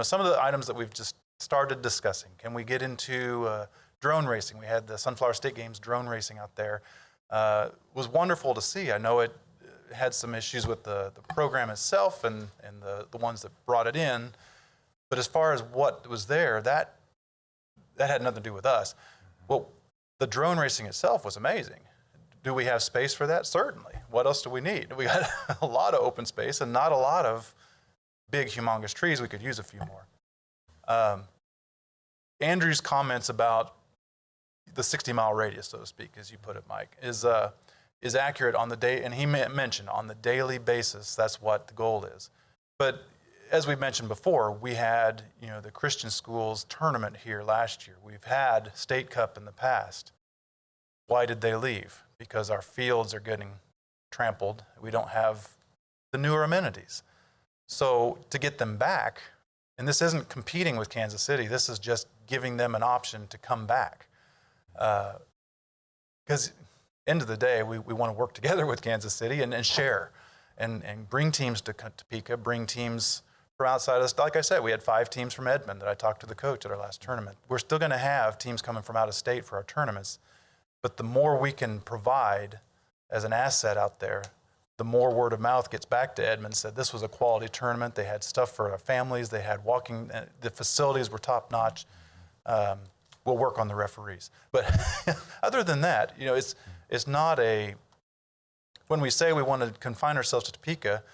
some of the items that we've just started discussing. Can we get into drone racing? We had the Sunflower State Games drone racing out there. It was wonderful to see. I know it had some issues with the program itself and the ones that brought it in. But as far as what was there, that had nothing to do with us. Well, the drone racing itself was amazing. Do we have space for that? Certainly. What else do we need? We got a lot of open space and not a lot of big, humongous trees. We could use a few more. Andrew's comments about the 60-mile radius, so to speak, as you put it, Mike, is accurate on the day, and he mentioned on the daily basis, that's what the goal is. But as we mentioned before, we had the Christian schools tournament here last year. We've had State Cup in the past. Why did they leave? Because our fields are getting trampled. We don't have the newer amenities. So to get them back, and this isn't competing with Kansas City, this is just giving them an option to come back. Because end of the day, we want to work together with Kansas City and share and bring teams to Topeka, bring teams from outside of us. Like I said, we had 5 teams from Edmond that I talked to the coach at our last tournament. We're still going to have teams coming from out of state for our tournaments, but the more we can provide as an asset out there, the more word of mouth gets back to Edmond. Said this was a quality tournament. They had stuff for our families. They had walking. The facilities were top notch. We'll work on the referees, but other than that, it's not a. When we say we want to confine ourselves to Topeka,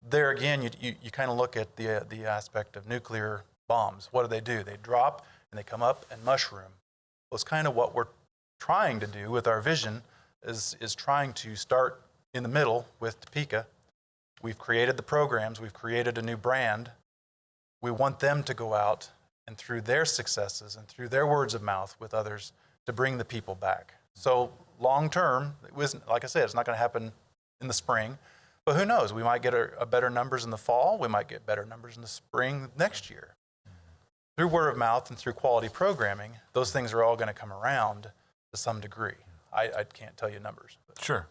there again, you kind of look at the aspect of nuclear bombs. What do? They drop and they come up and mushroom. Well, it's kind of what we're trying to do with our vision is trying to start in the middle with Topeka. We've created the programs. We've created a new brand. We want them to go out and through their successes and through their words of mouth with others to bring the people back. So long term, like I said, it's not going to happen in the spring. But who knows? We might get a better numbers in the fall. We might get better numbers in the spring next year. Through word of mouth and through quality programming, those things are all going to come around to some degree. I can't tell you numbers. Sure.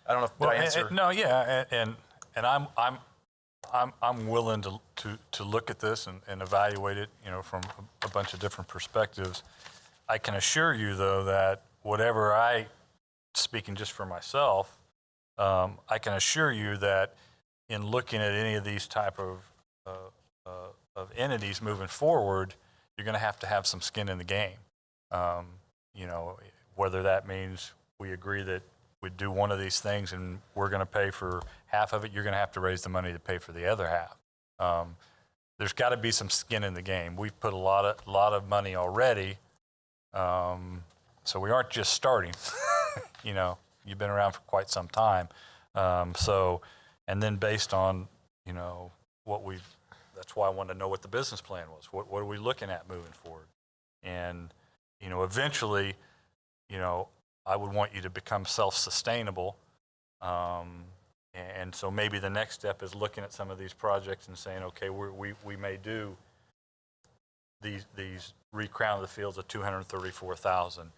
I don't know if I answer. No, yeah, and I'm willing to look at this and evaluate it, from a bunch of different perspectives. I can assure you, though, that whatever speaking just for myself, I can assure you that in looking at any of these type of entities moving forward, you're going to have some skin in the game. Whether that means we agree that we do one of these things and we're going to pay for half of it, you're going to have to raise the money to pay for the other half. There's got to be some skin in the game. We've put a lot of money already, so we aren't just starting. You've been around for quite some time. And then based on you know, that's why I wanted to know what the business plan was. What are we looking at moving forward? And, you know, eventually, you know, I would want you to become self-sustainable. And so maybe the next step is looking at some of these projects and saying, okay, we may do these recrown of the fields of 234,000.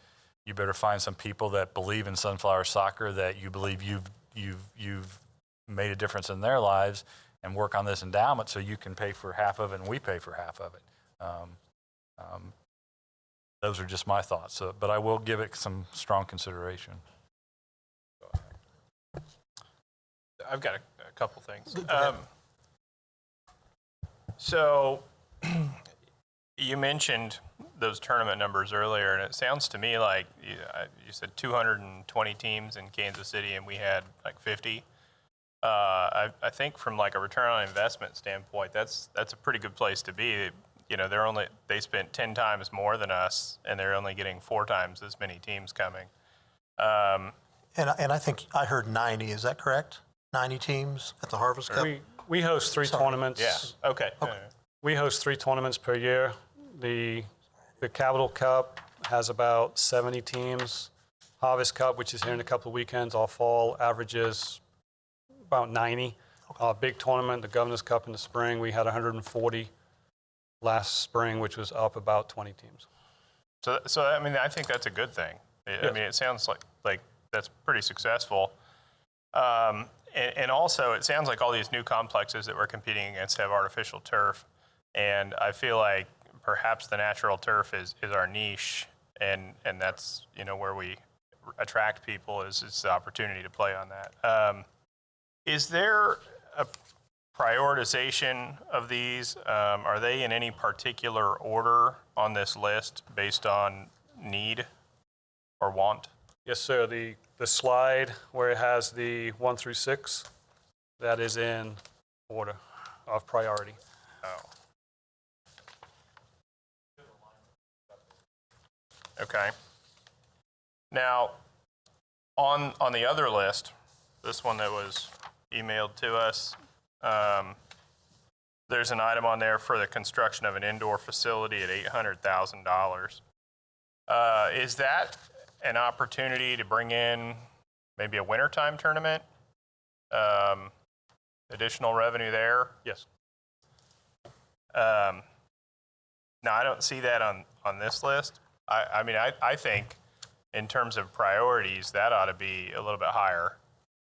You better find some people that believe in Sunflower Soccer, that you believe you've made a difference in their lives, and work on this endowment so you can pay for half of it and we pay for half of it. Those are just my thoughts, but I will give it some strong consideration. I've got a couple things. So you mentioned those tournament numbers earlier, and it sounds to me like you said 220 teams in Kansas City, and we had like 50. I think from like a return on investment standpoint, that's a pretty good place to be. You know, they spent 10 times more than us, and they're only getting 4 times as many teams coming. And I think I heard 90, is that correct? 90 teams at the Harvest Cup? We host 3 tournaments. Yeah, okay. We host 3 tournaments per year. The Capital Cup has about 70 teams. Harvest Cup, which is here in a couple of weekends, all fall, averages about 90. Big tournament, the Governor's Cup in the spring, we had 140 last spring, which was up about 20 teams. So I mean, I think that's a good thing. I mean, it sounds like that's pretty successful. And also, it sounds like all these new complexes that we're competing against have artificial turf. And I feel like perhaps the natural turf is our niche, and that's, you know, where we attract people is the opportunity to play on that. Is there a prioritization of these? Are they in any particular order on this list based on need or want? Yes, sir. The slide where it has the 1 through 6, that is in order of priority. Oh. Okay. Now, on the other list, this one that was emailed to us, there's an item on there for the construction of an indoor facility at $800,000. Is that an opportunity to bring in maybe a wintertime tournament? Additional revenue there? Yes. Now, I don't see that on this list. I mean, I think in terms of priorities, that ought to be a little bit higher.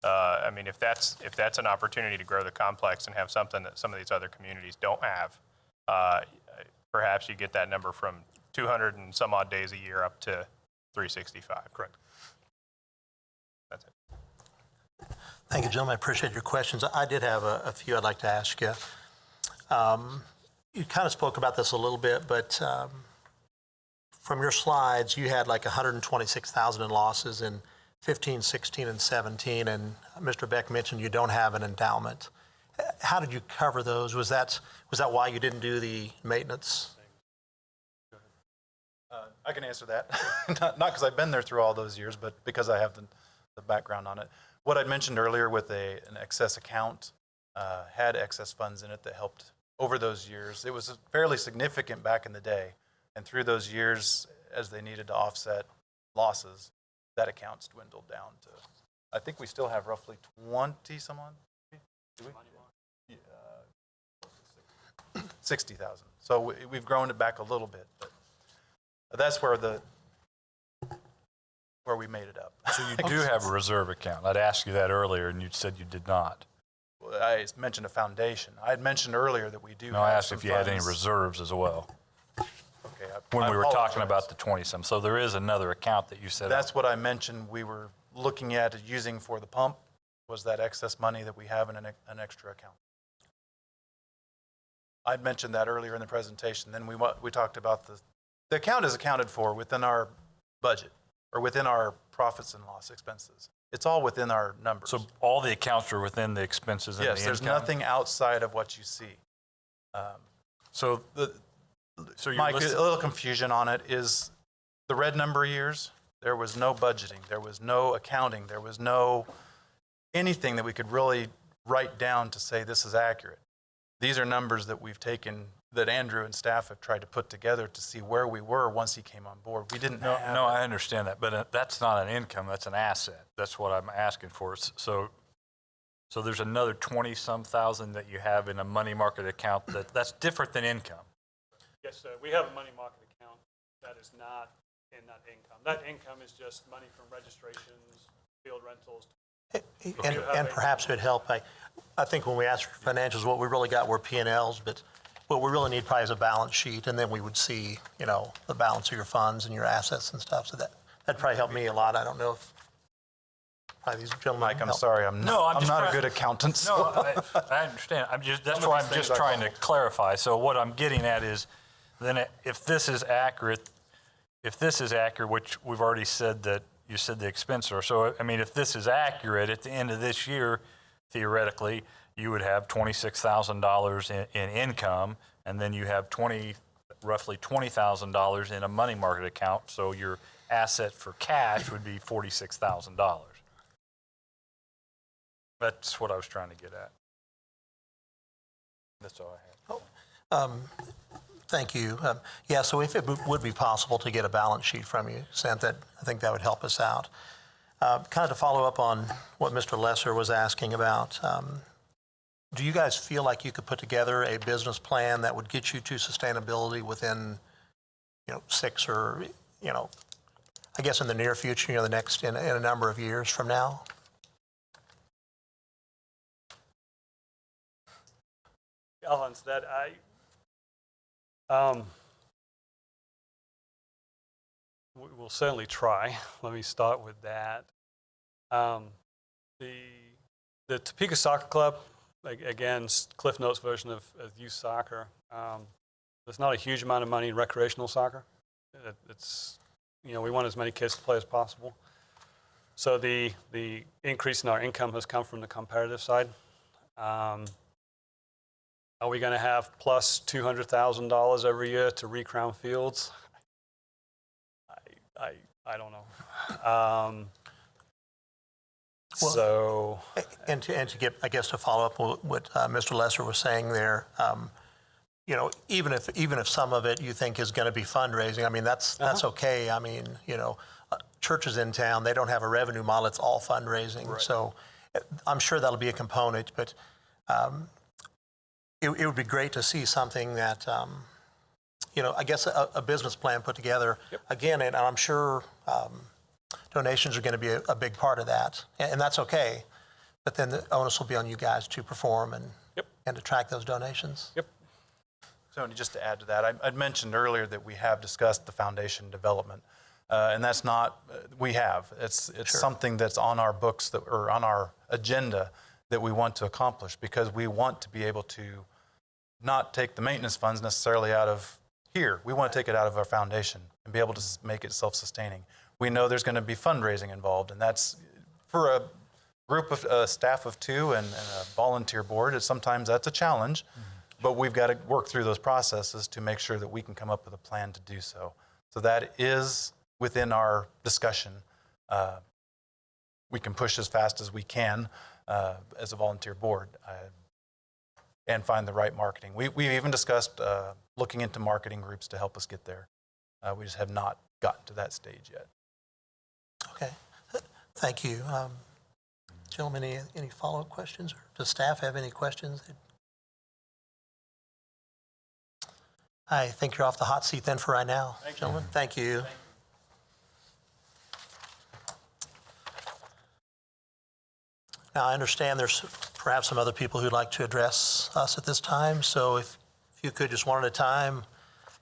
I mean, if that's an opportunity to grow the complex and have something that some of these other communities don't have, perhaps you get that number from 200 and some odd days a year up to 365. Correct. That's it. Thank you, gentlemen. I appreciate your questions. I did have a few I'd like to ask you. You kind of spoke about this a little bit, but from your slides, you had like 126,000 in losses in 15, 16, and 17, and Mr. Beck mentioned you don't have an endowment. How did you cover those? Was that why you didn't do the maintenance? I can answer that. Not because I've been there through all those years, but because I have the background on it. What I'd mentioned earlier with an excess account had excess funds in it that helped over those years. It was fairly significant back in the day. And through those years, as they needed to offset losses, that account's dwindled down to, I think we still have roughly 20 some odd. Do we? 60,000. So we've grown it back a little bit, but that's where we made it up. So you do have a reserve account. I'd asked you that earlier, and you said you did not. Well, I mentioned a foundation. I had mentioned earlier that we do. No, I asked if you had any reserves as well. Okay, When we were talking apologize. about the 20-some. So there is another account that you said. That's what I mentioned we were looking at using for the pump, was that excess money that we have in an extra account. I'd mentioned that earlier in the presentation. Then we talked about the account is accounted for within our budget or within our profits and loss expenses. It's all within our numbers. So all the accounts are within the expenses and the income? Yes, there's nothing outside of what you see. So you're Mike, listed- a little confusion on it is the red number years, there was no budgeting, there was no accounting, there was no anything that we could really write down to say this is accurate. These are numbers that we've taken, that Andrew and staff have tried to put together to see where we were once he came on board. We didn't No, have no, I understand that, but that's not an income, that's an asset. That's what I'm asking for. So there's another 20-some thousand that you have in a money market account that's different than income. Yes, sir. We have a money market account that is not in that income. That income is just money from registrations, field rentals. And perhaps it would help. I think when we asked for financials, what we really got were P&Ls, but what we really need probably is a balance sheet, and then we would see, the balance of your funds and your assets and stuff. So that'd probably help me a lot. I don't know if probably these gentlemen. Mike, I'm help. sorry, I'm not a good accountant. So. No, I understand. That's why I'm just trying to clarify. So what I'm getting at is, then if this is accurate, which we've already said that you said the expense are. So, I mean, if this is accurate, at the end of this year, theoretically, you would have $26,000 in income, and then you have roughly $20,000 in a money market account. So your asset for cash would be $46,000. That's what I was trying to get at. That's all I had. Thank you. Yeah, so if it would be possible to get a balance sheet from you, I think that would help us out. Kind of to follow up on what Mr. Lesser was asking about, do you guys feel like you could put together a business plan that would get you to sustainability within, 6 or, I guess in the near future, in a number of years from now? I'll answer that. We'll certainly try. Let me start with that. The Topeka Soccer Club, again, Cliff Notes version of youth soccer. There's not a huge amount of money in recreational soccer. It's, we want as many kids to play as possible. So the increase in our income has come from the comparative side. Are we going to have plus $200,000 every year to recrown fields? I don't know. And to get, I guess, to follow up on what Mr. Lesser was saying there, even if some of it you think is going to be fundraising, I mean that's okay. I mean, churches in town, they don't have a revenue model; it's all fundraising. Right. So I'm sure that'll be a component, but it would be great to see something that, I guess a business plan put together. Yep. Again, and I'm sure donations are going to be a big part of that, and that's okay. But then the onus will be on you guys to perform and to track those donations. Yep. Tony, just to add to that, I'd mentioned earlier that we have discussed the foundation development, and that's not we have. It's sure. Something that's on our books or on our agenda that we want to accomplish, because we want to be able to not take the maintenance funds necessarily out of here. We want to take it out of our foundation and be able to make it self-sustaining. We know there's going to be fundraising involved, and that's for a group of staff of 2 and a volunteer board. Sometimes that's a challenge, but we've got to work through those processes to make sure that we can come up with a plan to do so. So that is within our discussion. We can push as fast as we can as a volunteer board and find the right marketing. We've even discussed looking into marketing groups to help us get there. We just have not gotten to that stage yet. Okay, thank you. Gentlemen, any follow-up questions? Or does staff have any questions? I think you're off the hot seat then for right now, gentlemen. Thank you. Now, I understand there's perhaps some other people who'd like to address us at this time. So if you could just one at a time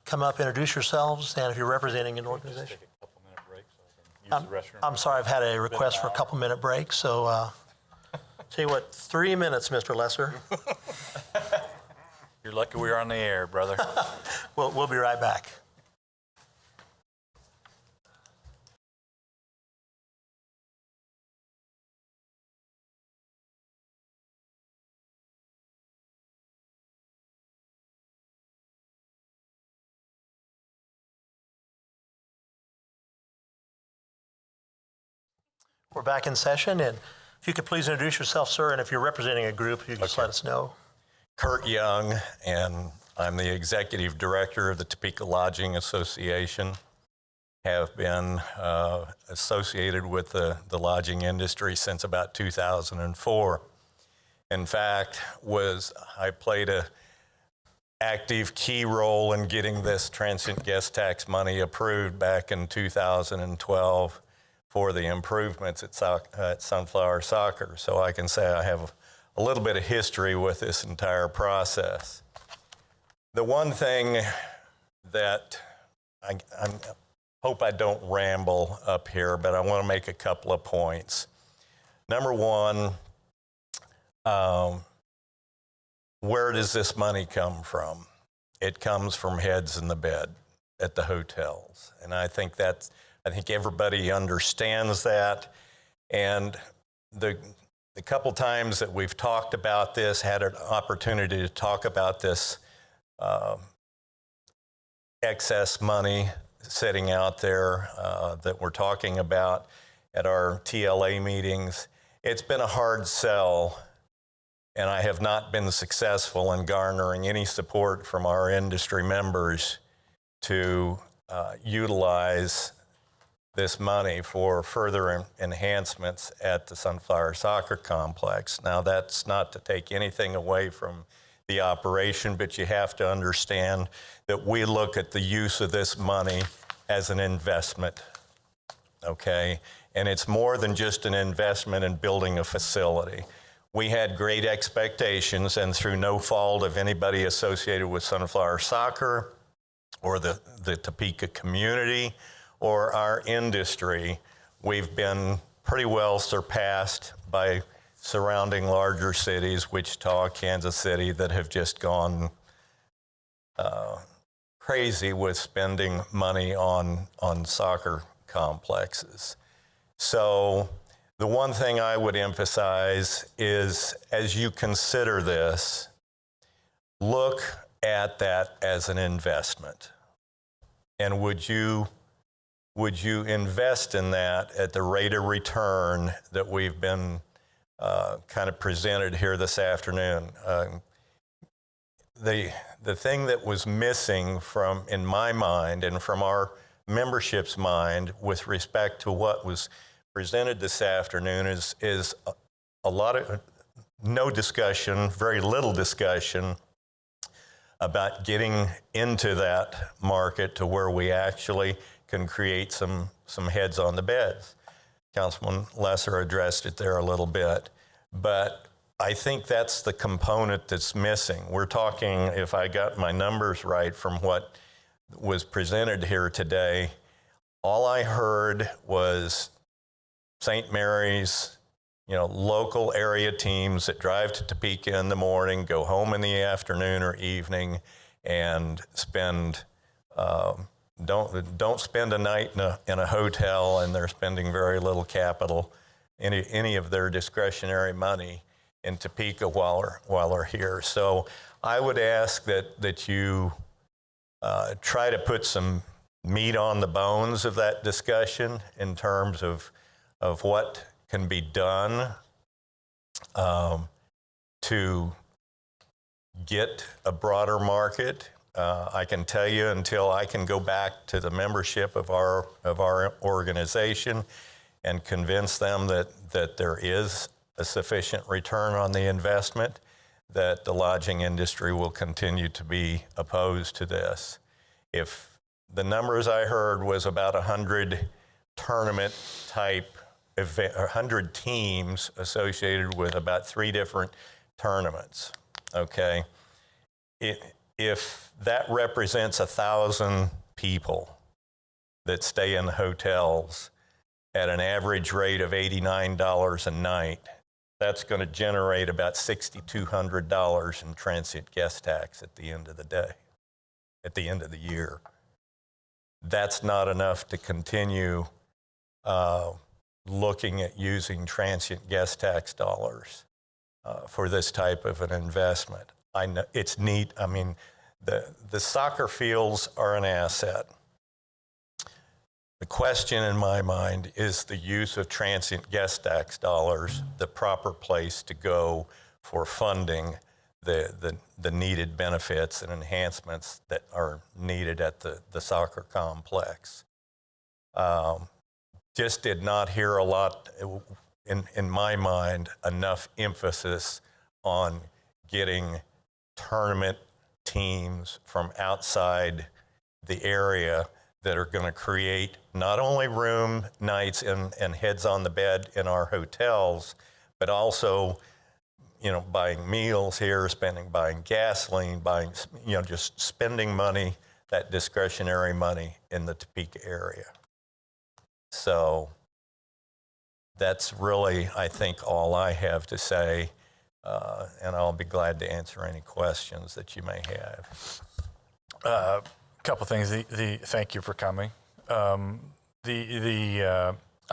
come up, introduce yourselves, and if you're representing an organization. Take a couple-minute break so I can use the restroom. I'm sorry, I've had a request for a couple-minute break. So tell you what, 3 minutes, Mr. Lesser. You're lucky we are on the air, brother. We'll be right back. We're back in session, and If you could please introduce yourself, sir, and if you're representing a group, you can just let us know. Kurt Young, and I'm the executive director of the Topeka Lodging Association. Have been associated with the lodging industry since about 2004. In fact, I played a active key role in getting this transient guest tax money approved back in 2012 for the improvements at Sunflower Soccer. So I can say I have a little bit of history with this entire process. The one thing that I hope I don't ramble up here, but I want to make a couple of points. Number one, where does this money come from? It comes from heads in the bed at the hotels. And I think everybody understands that. And the couple times that we've talked about this, had an opportunity to talk about this excess money sitting out there that we're talking about at our TLA meetings, it's been a hard sell, and I have not been successful in garnering any support from our industry members to utilize this money for further enhancements at the Sunflower Soccer Complex. Now, that's not to take anything away from the operation, but you have to understand that we look at the use of this money as an investment, okay? And it's more than just an investment in building a facility. We had great expectations, and through no fault of anybody associated with Sunflower Soccer or the Topeka community or our industry, we've been pretty well surpassed by surrounding larger cities, Wichita, Kansas City, that have just gone crazy with spending money on soccer complexes. So the one thing I would emphasize is, as you consider this, look at that as an investment. And would you invest in that at the rate of return that we've been kind of presented here this afternoon? The thing that was missing in my mind and from our membership's mind with respect to what was presented this afternoon is a lot of no discussion, very little discussion about getting into that market to where we actually can create some heads on the beds. Councilman Lesser addressed it there a little bit, but I think that's the component that's missing. We're talking, if I got my numbers right from what was presented here today, all I heard was St. Mary's, local area teams that drive to Topeka in the morning, go home in the afternoon or evening, and don't spend a night in a hotel, and they're spending very little capital, any of their discretionary money in Topeka while they're here. So I would ask that you try to put some meat on the bones of that discussion in terms of what can be done to get a broader market. I can tell you, until I can go back to the membership of our organization and convince them that there is a sufficient return on the investment, that the lodging industry will continue to be opposed to this. If the numbers I heard was about 100 tournament type event, 100 teams associated with about 3 different tournaments, okay? If that represents 1,000 people that stay in hotels at an average rate of $89 a night, that's going to generate about $6,200 in transient guest tax at the end of the day, at the end of the year. That's not enough to continue looking at using transient guest tax dollars for this type of an investment. I know it's neat. I mean, the soccer fields are an asset. The question in my mind is the use of transient guest tax dollars the proper place to go for funding the needed benefits and enhancements that are needed at the soccer complex. Just did not hear a lot, in my mind, enough emphasis on getting tournament teams from outside the area that are going to create not only room nights and heads on the bed in our hotels, but also, buying meals here, buying gasoline, just spending money, that discretionary money in the Topeka area. So that's really, I think, all I have to say, and I'll be glad to answer any questions that you may have. Couple things. Thank you for coming. I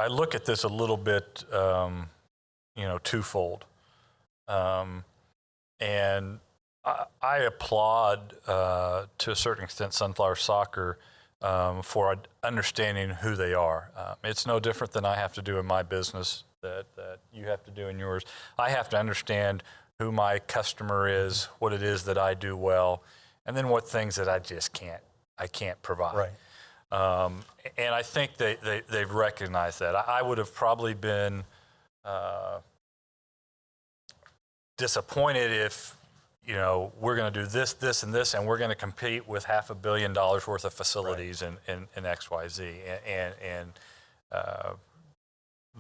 look at this a little bit, twofold, and I applaud to a certain extent Sunflower Soccer for understanding who they are. It's no different than I have to do in my business that you have to do in yours. I have to understand who my customer is, what it is that I do well, and then what things that I just can't provide. Right. And I think they've recognized that. I would have probably been disappointed if, we're going to do this, this, and this, and we're going to compete with $500 million worth of facilities in XYZ. And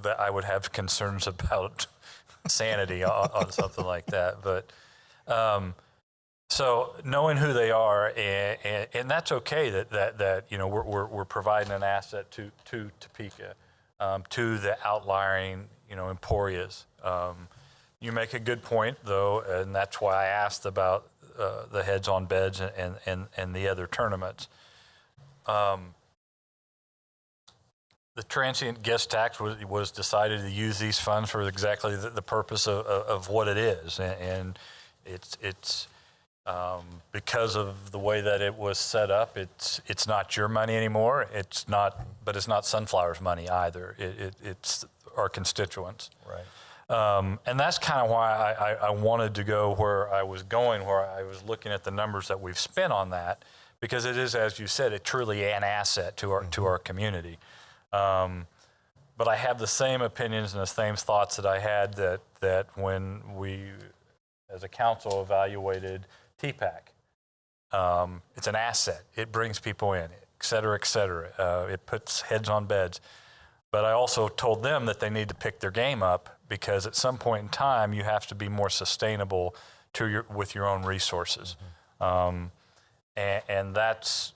that I would have concerns about sanity on something like that. But so knowing who they are, and that's okay that we're providing an asset to Topeka, to the outlying emporias. You make a good point though, and that's why I asked about the heads on beds and the other tournaments. The transient guest tax was decided to use these funds for exactly the purpose of what it is, and it's because of the way that it was set up. It's not your money anymore. But it's not Sunflower's money either. It's our constituents. Right. And that's kind of why I wanted to go where I was going, where I was looking at the numbers that we've spent on that, because it is, as you said, it truly an asset to our community. But I have the same opinions and the same thoughts that I had that when we, as a council, evaluated TPAC. It's an asset. It brings people in, et cetera, et cetera. It puts heads on beds. But I also told them that they need to pick their game up, because at some point in time you have to be more sustainable with your own resources. And that's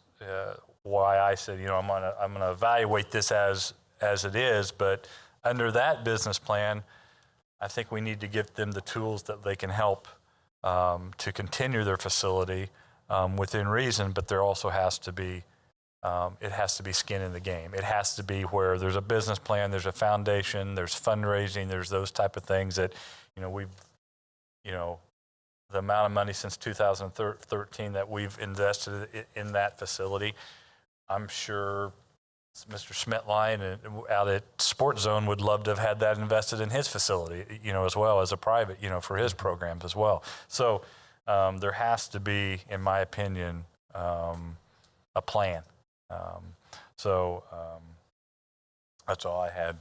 why I said, I'm gonna evaluate this as it is, but under that business plan, I think we need to give them the tools that they can help to continue their facility within reason, but there also has to be it has to be skin in the game. It has to be where there's a business plan, there's a foundation, there's fundraising, there's those type of things that, we've, the amount of money since 2013 that we've invested in that facility, I'm sure Mr. Smitline out at Sports Zone would love to have had that invested in his facility, as well as a private, for his programs as well. So there has to be, in my opinion, a plan. That's all I had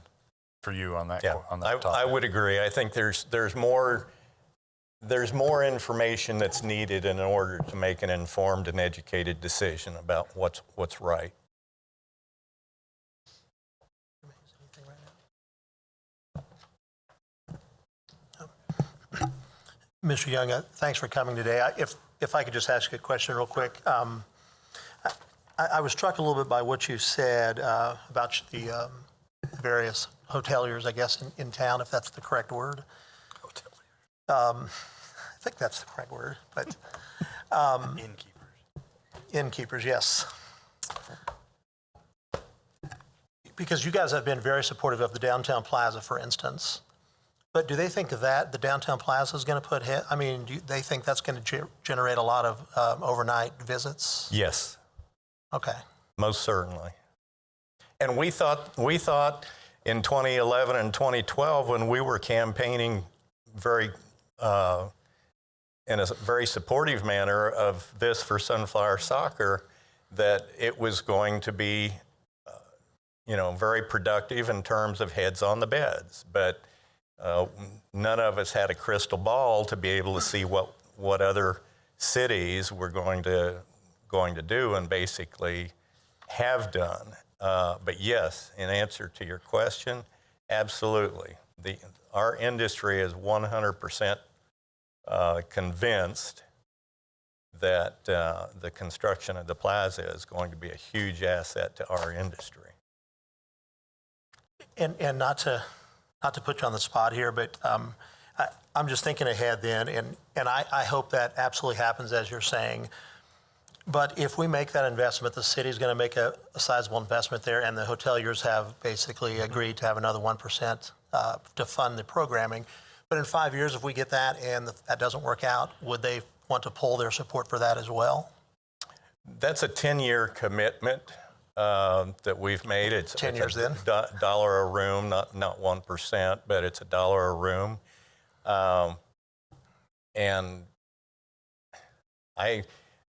for you on that. Yeah, on that topic. I would agree. I think there's more information that's needed in order to make an informed and educated decision about what's right. Mr. Young, thanks for coming today. If I could just ask you a question real quick. I was struck a little bit by what you said about the various hoteliers, I guess, in town, if that's the correct word. Hoteliers. I think that's the correct word, but innkeepers, yes. Because you guys have been very supportive of the downtown plaza, for instance. But do they think that the downtown plaza is going to do they think that's going to generate a lot of overnight visits? Yes. Okay. Most certainly. And we thought in 2011 and 2012, when we were campaigning in a very supportive manner of this for Sunflower Soccer, that it was going to be, very productive in terms of heads on the beds. But none of us had a crystal ball to be able to see what other cities were going to do and basically have done. But yes, in answer to your question, absolutely. Our industry is 100% convinced that the construction of the plaza is going to be a huge asset to our industry. And not to put you on the spot here, but I'm just thinking ahead then, and I hope that absolutely happens as you're saying. But if we make that investment, the city's going to make a sizable investment there, and the hoteliers have basically agreed to have another 1% to fund the programming. But in 5 years, if we get that and that doesn't work out, would they want to pull their support for that as well? That's a 10-year commitment that we've made. It's 10 years then? $1 a room, not 1%, but it's $1 a room. And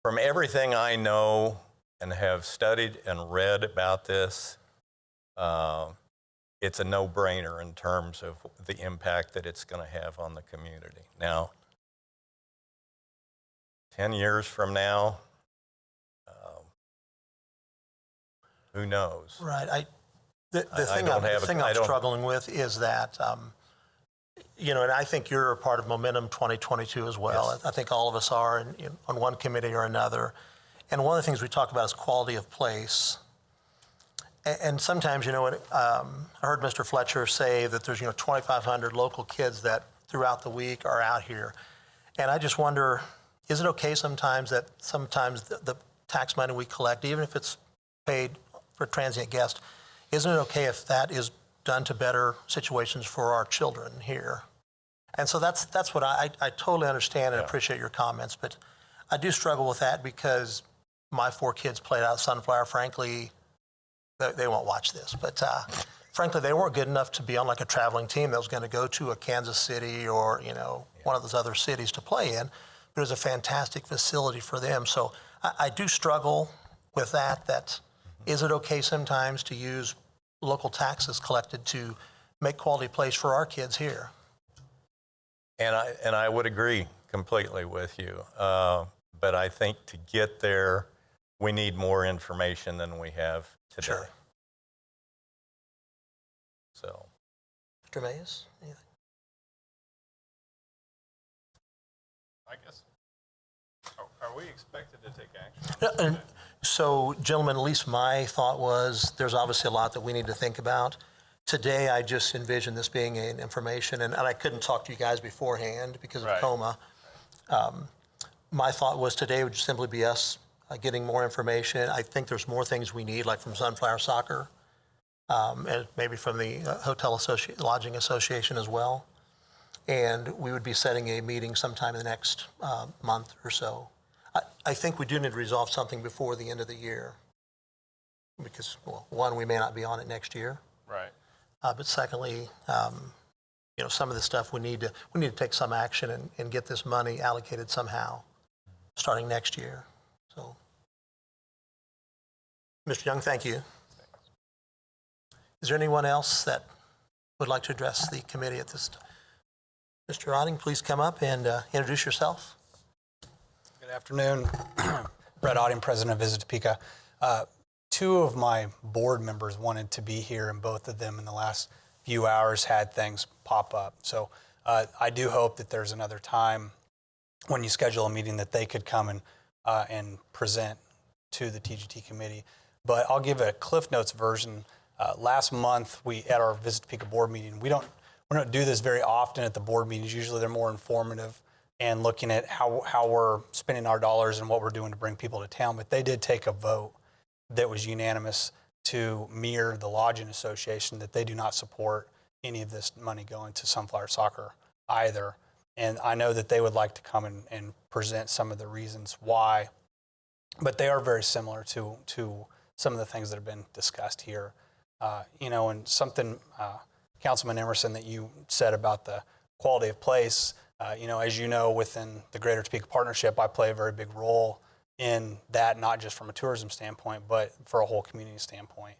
from everything I know and have studied and read about this, it's a no-brainer in terms of the impact that it's going to have on the community. Now, 10 years from now, who knows? Right. The thing I'm struggling with is that, and I think you're a part of Momentum 2022 as well. Yes. I think all of us are on one committee or another. And one of the things we talk about is quality of place. And sometimes, I heard Mr. Fletcher say that there's, 2,500 local kids that throughout the week are out here. And I just wonder, is it okay sometimes that the tax money we collect, even if it's paid for transient guests, isn't it okay if that is done to better situations for our children here? And so that's what I totally understand and appreciate your comments, but I do struggle with that because my 4 kids played out Sunflower. Frankly, they won't watch this, but frankly, they weren't good enough to be on like a traveling team that was going to go to a Kansas City or, one of those other cities to play in. But it was a fantastic facility for them. So I do struggle with that. Is it okay sometimes to use local taxes collected to make quality place for our kids here? And I would agree completely with you. But I think to get there, we need more information than we have today. Sure. So. Mr. Mayes, anything? I guess, are we expected to take action? So, gentlemen, at least my thought was there's obviously a lot that we need to think about. Today, I just envisioned this being an information, and I couldn't talk to you guys beforehand because of coma. My thought was today would just simply be us getting more information. I think there's more things we need, like from Sunflower Soccer, and maybe from the Lodging Association as well. And we would be setting a meeting sometime in the next month or so. I think we do need to resolve something before the end of the year because, well, one, we may not be on it next year. Right. But secondly, some of the stuff we need to take some action and get this money allocated somehow starting next year. So, Mr. Young, thank you. Thanks. Is there anyone else that would like to address the committee at this time? Mr. Otting, please come up and introduce yourself. Good afternoon. Brett Otting, President of Visit Topeka. 2 of my board members wanted to be here, and both of them in the last few hours had things pop up. So I do hope that there's another time when you schedule a meeting that they could come and present to the TGT committee. But I'll give a Cliff Notes version. Last month, at our Visit Topeka board meeting, we don't do this very often at the board meetings. Usually they're more informative and looking at how we're spending our dollars and what we're doing to bring people to town. But they did take a vote that was unanimous to mirror the Lodging Association, that they do not support any of this money going to Sunflower Soccer either. And I know that they would like to come and present some of the reasons why, but they are very similar to some of the things that have been discussed here. And something, Councilman Emerson, that you said about the quality of place, as you know, within the Greater Topeka Partnership, I play a very big role in that, not just from a tourism standpoint, but for a whole community standpoint.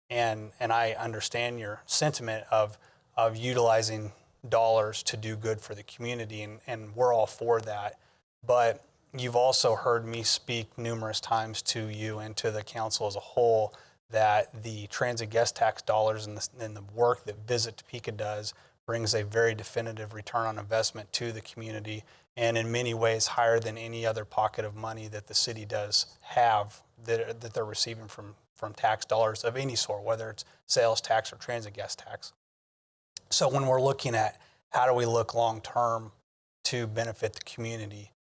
And I understand your sentiment of utilizing dollars to do good for the community, and we're all for that. But you've also heard me speak numerous times to you and to the council as a whole that the transit guest tax dollars and the work that Visit Topeka does brings a very definitive return on investment to the community, and in many ways higher than any other pocket of money that the city does have that they're receiving from tax dollars of any sort, whether it's sales tax or transit guest tax. So when we're looking at how do we look long term to benefit the community,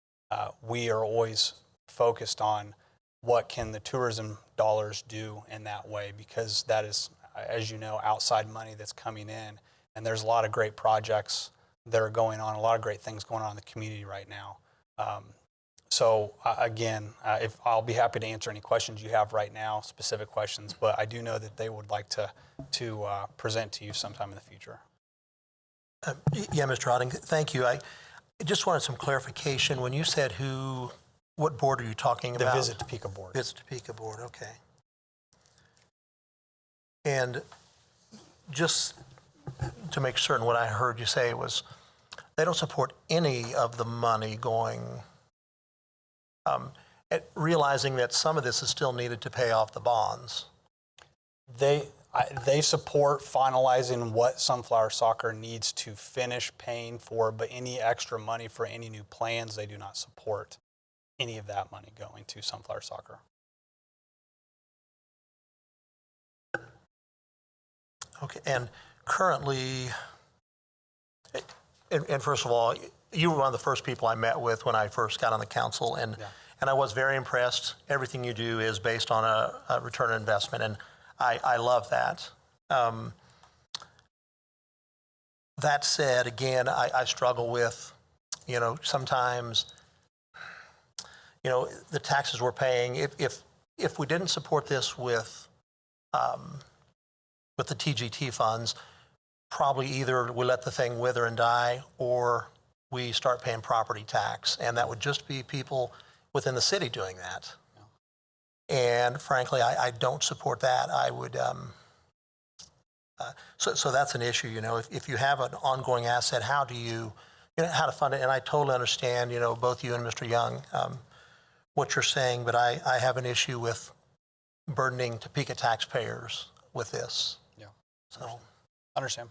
we are always focused on what can the tourism dollars do in that way, because that is, as you know, outside money that's coming in. And there's a lot of great projects that are going on, a lot of great things going on in the community right now. Again, if I'll be happy to answer any questions you have right now, specific questions, but I do know that they would like to present to you sometime in the future. Yeah, Mr. Otting, thank you. I just wanted some clarification. When you said what board are you talking about? The Visit Topeka Board. Visit Topeka Board, okay. And just to make certain, what I heard you say was they don't support any of the money going, realizing that some of this is still needed to pay off the bonds. They support finalizing what Sunflower Soccer needs to finish paying for, but any extra money for any new plans, they do not support any of that money going to Sunflower Soccer. Okay, and currently, and first of all, you were one of the first people I met with when I first got on the council, and I was very impressed. Everything you do is based on a return on investment, and I love that. That said, again, I struggle with, sometimes, the taxes we're paying. If we didn't support this with the TGT funds, probably either we let the thing wither and die, or we start paying property tax, and that would just be people within the city doing that. And frankly, I don't support that. I would, so that's an issue, if you have an ongoing asset, how do you, how to fund it? And I totally understand, both you and Mr. Young, what you're saying, but I have an issue with burdening Topeka taxpayers with this. Yeah. So, Understand.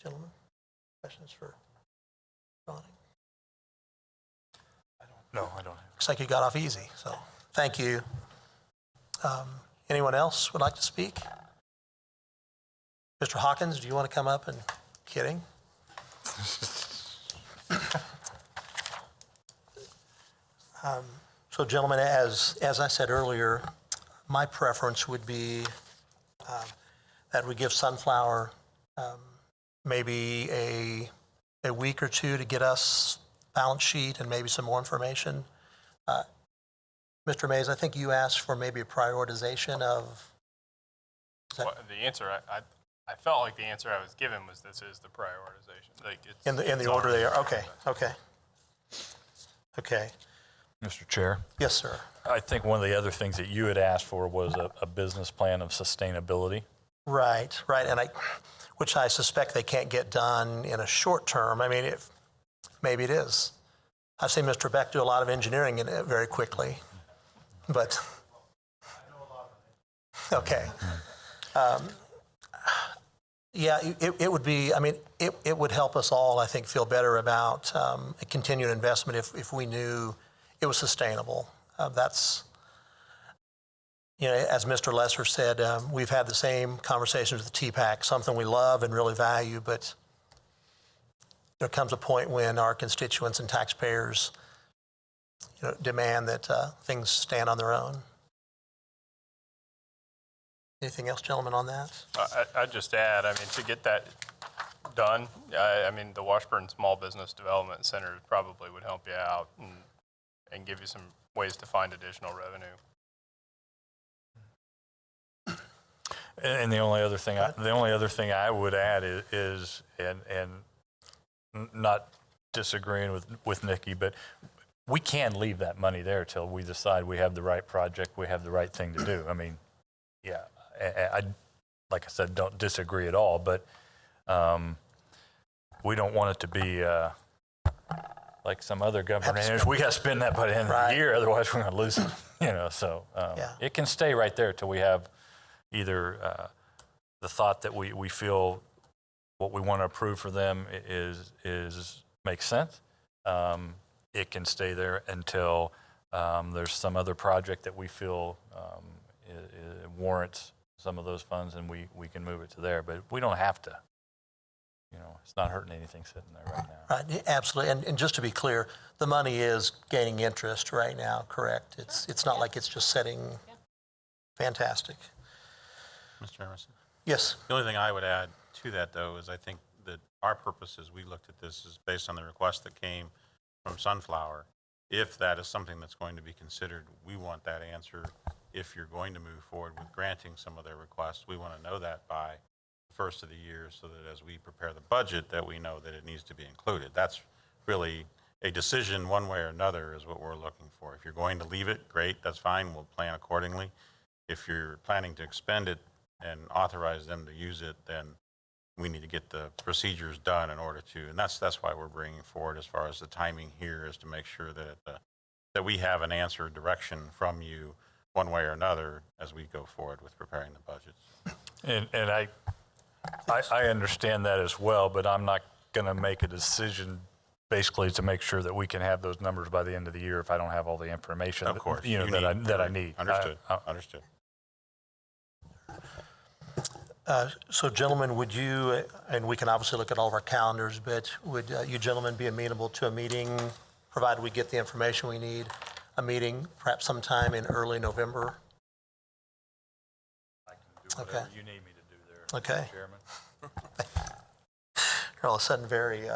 Gentlemen, questions for Ronnie? No, I don't. Looks like you got off easy, so thank you. Anyone else would like to speak? Mr. Hawkins, do you want to come up and kidding? So gentlemen, as I said earlier, my preference would be that we give Sunflower maybe a week or two to get us balance sheet and maybe some more information. Mr. Mays, I think you asked for maybe a prioritization of. Well, the answer I felt like the answer I was given was this is the prioritization. Like it's In the order they are. Okay. Mr. Chair, Yes, sir. I think one of the other things that you had asked for was a business plan of sustainability. Right. And which I suspect they can't get done in a short term. I mean, maybe it is. I've seen Mr. Beck do a lot of engineering in it very quickly, but okay. Yeah, it would be. I mean, it would help us all, I think, feel better about a continued investment if we knew it was sustainable. That's, as Mr. Lesser said, we've had the same conversations with the TPAC, something we love and really value, but there comes a point when our constituents and taxpayers, demand that things stand on their own. Anything else, gentlemen, on that? I'd just add, to get that done, the Washburn Small Business Development Center probably would help you out. And and give you some ways to find additional revenue. And the only other thing I would add is not disagreeing with Nikki, but we can leave that money there till we decide we have the right project, we have the right thing to do. I mean, yeah, I like I said, don't disagree at all, but we don't want it to be like some other government entities. We got to spend that by the end of the year, otherwise we're going to lose it. You know, so it can stay right there till we have either the thought that we feel what we want to approve for them is makes sense. It can stay there until there's some other project that we feel it warrants some of those funds, and we can move it to there. But we don't have to. You know, it's not hurting anything sitting there right now. Right, absolutely. And just to be clear, the money is gaining interest right now, correct? It's not like it's just sitting. Fantastic. Mr. Emerson? Yes. The only thing I would add to that, though, is I think that our purpose as we looked at this is based on the request that came from Sunflower. If that is something that's going to be considered, we want that answer. If you're going to move forward with granting some of their requests, we want to know that by the first of the year so that as we prepare the budget that we know that it needs to be included. That's really a decision one way or another is what we're looking for. If you're going to leave it, great, that's fine, we'll plan accordingly. If you're planning to expend it and authorize them to use it, then we need to get the procedures done in order to, and that's why we're bringing forward as far as the timing here is to make sure that that we have an answer direction from you one way or another as we go forward with preparing the budgets. And I understand that as well, but I'm not going to make a decision basically to make sure that we can have those numbers by the end of the year if I don't have all the information. Of course, that I need. Understood. Understood. So gentlemen, would you, and we can obviously look at all of our calendars, but would you gentlemen be amenable to a meeting, provided we get the information we need, a meeting perhaps sometime in early November? I can do whatever you need me to do there, Okay. Chairman. You're all of a sudden very... You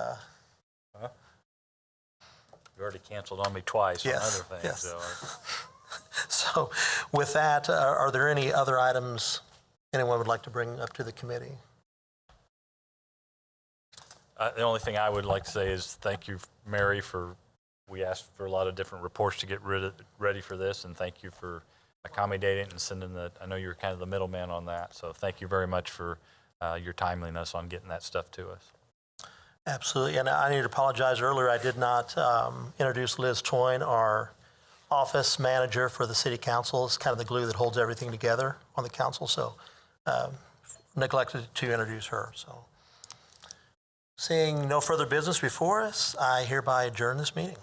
already canceled on me twice on Yes, other things. yes. So So with that, are there any other items anyone would like to bring up to the committee? the only thing I would like to say is thank you, Mary, we asked for a lot of different reports to get ready for this, and thank you for accommodating and sending I know you're kind of the middleman on that, so thank you very much for your timeliness on getting that stuff to us. Absolutely, and I need to apologize earlier. I did not introduce Liz Toyne, our office manager for the city council. It's kind of the glue that holds everything together on the council, so neglected to introduce her. So, seeing no further business before us, I hereby adjourn this meeting.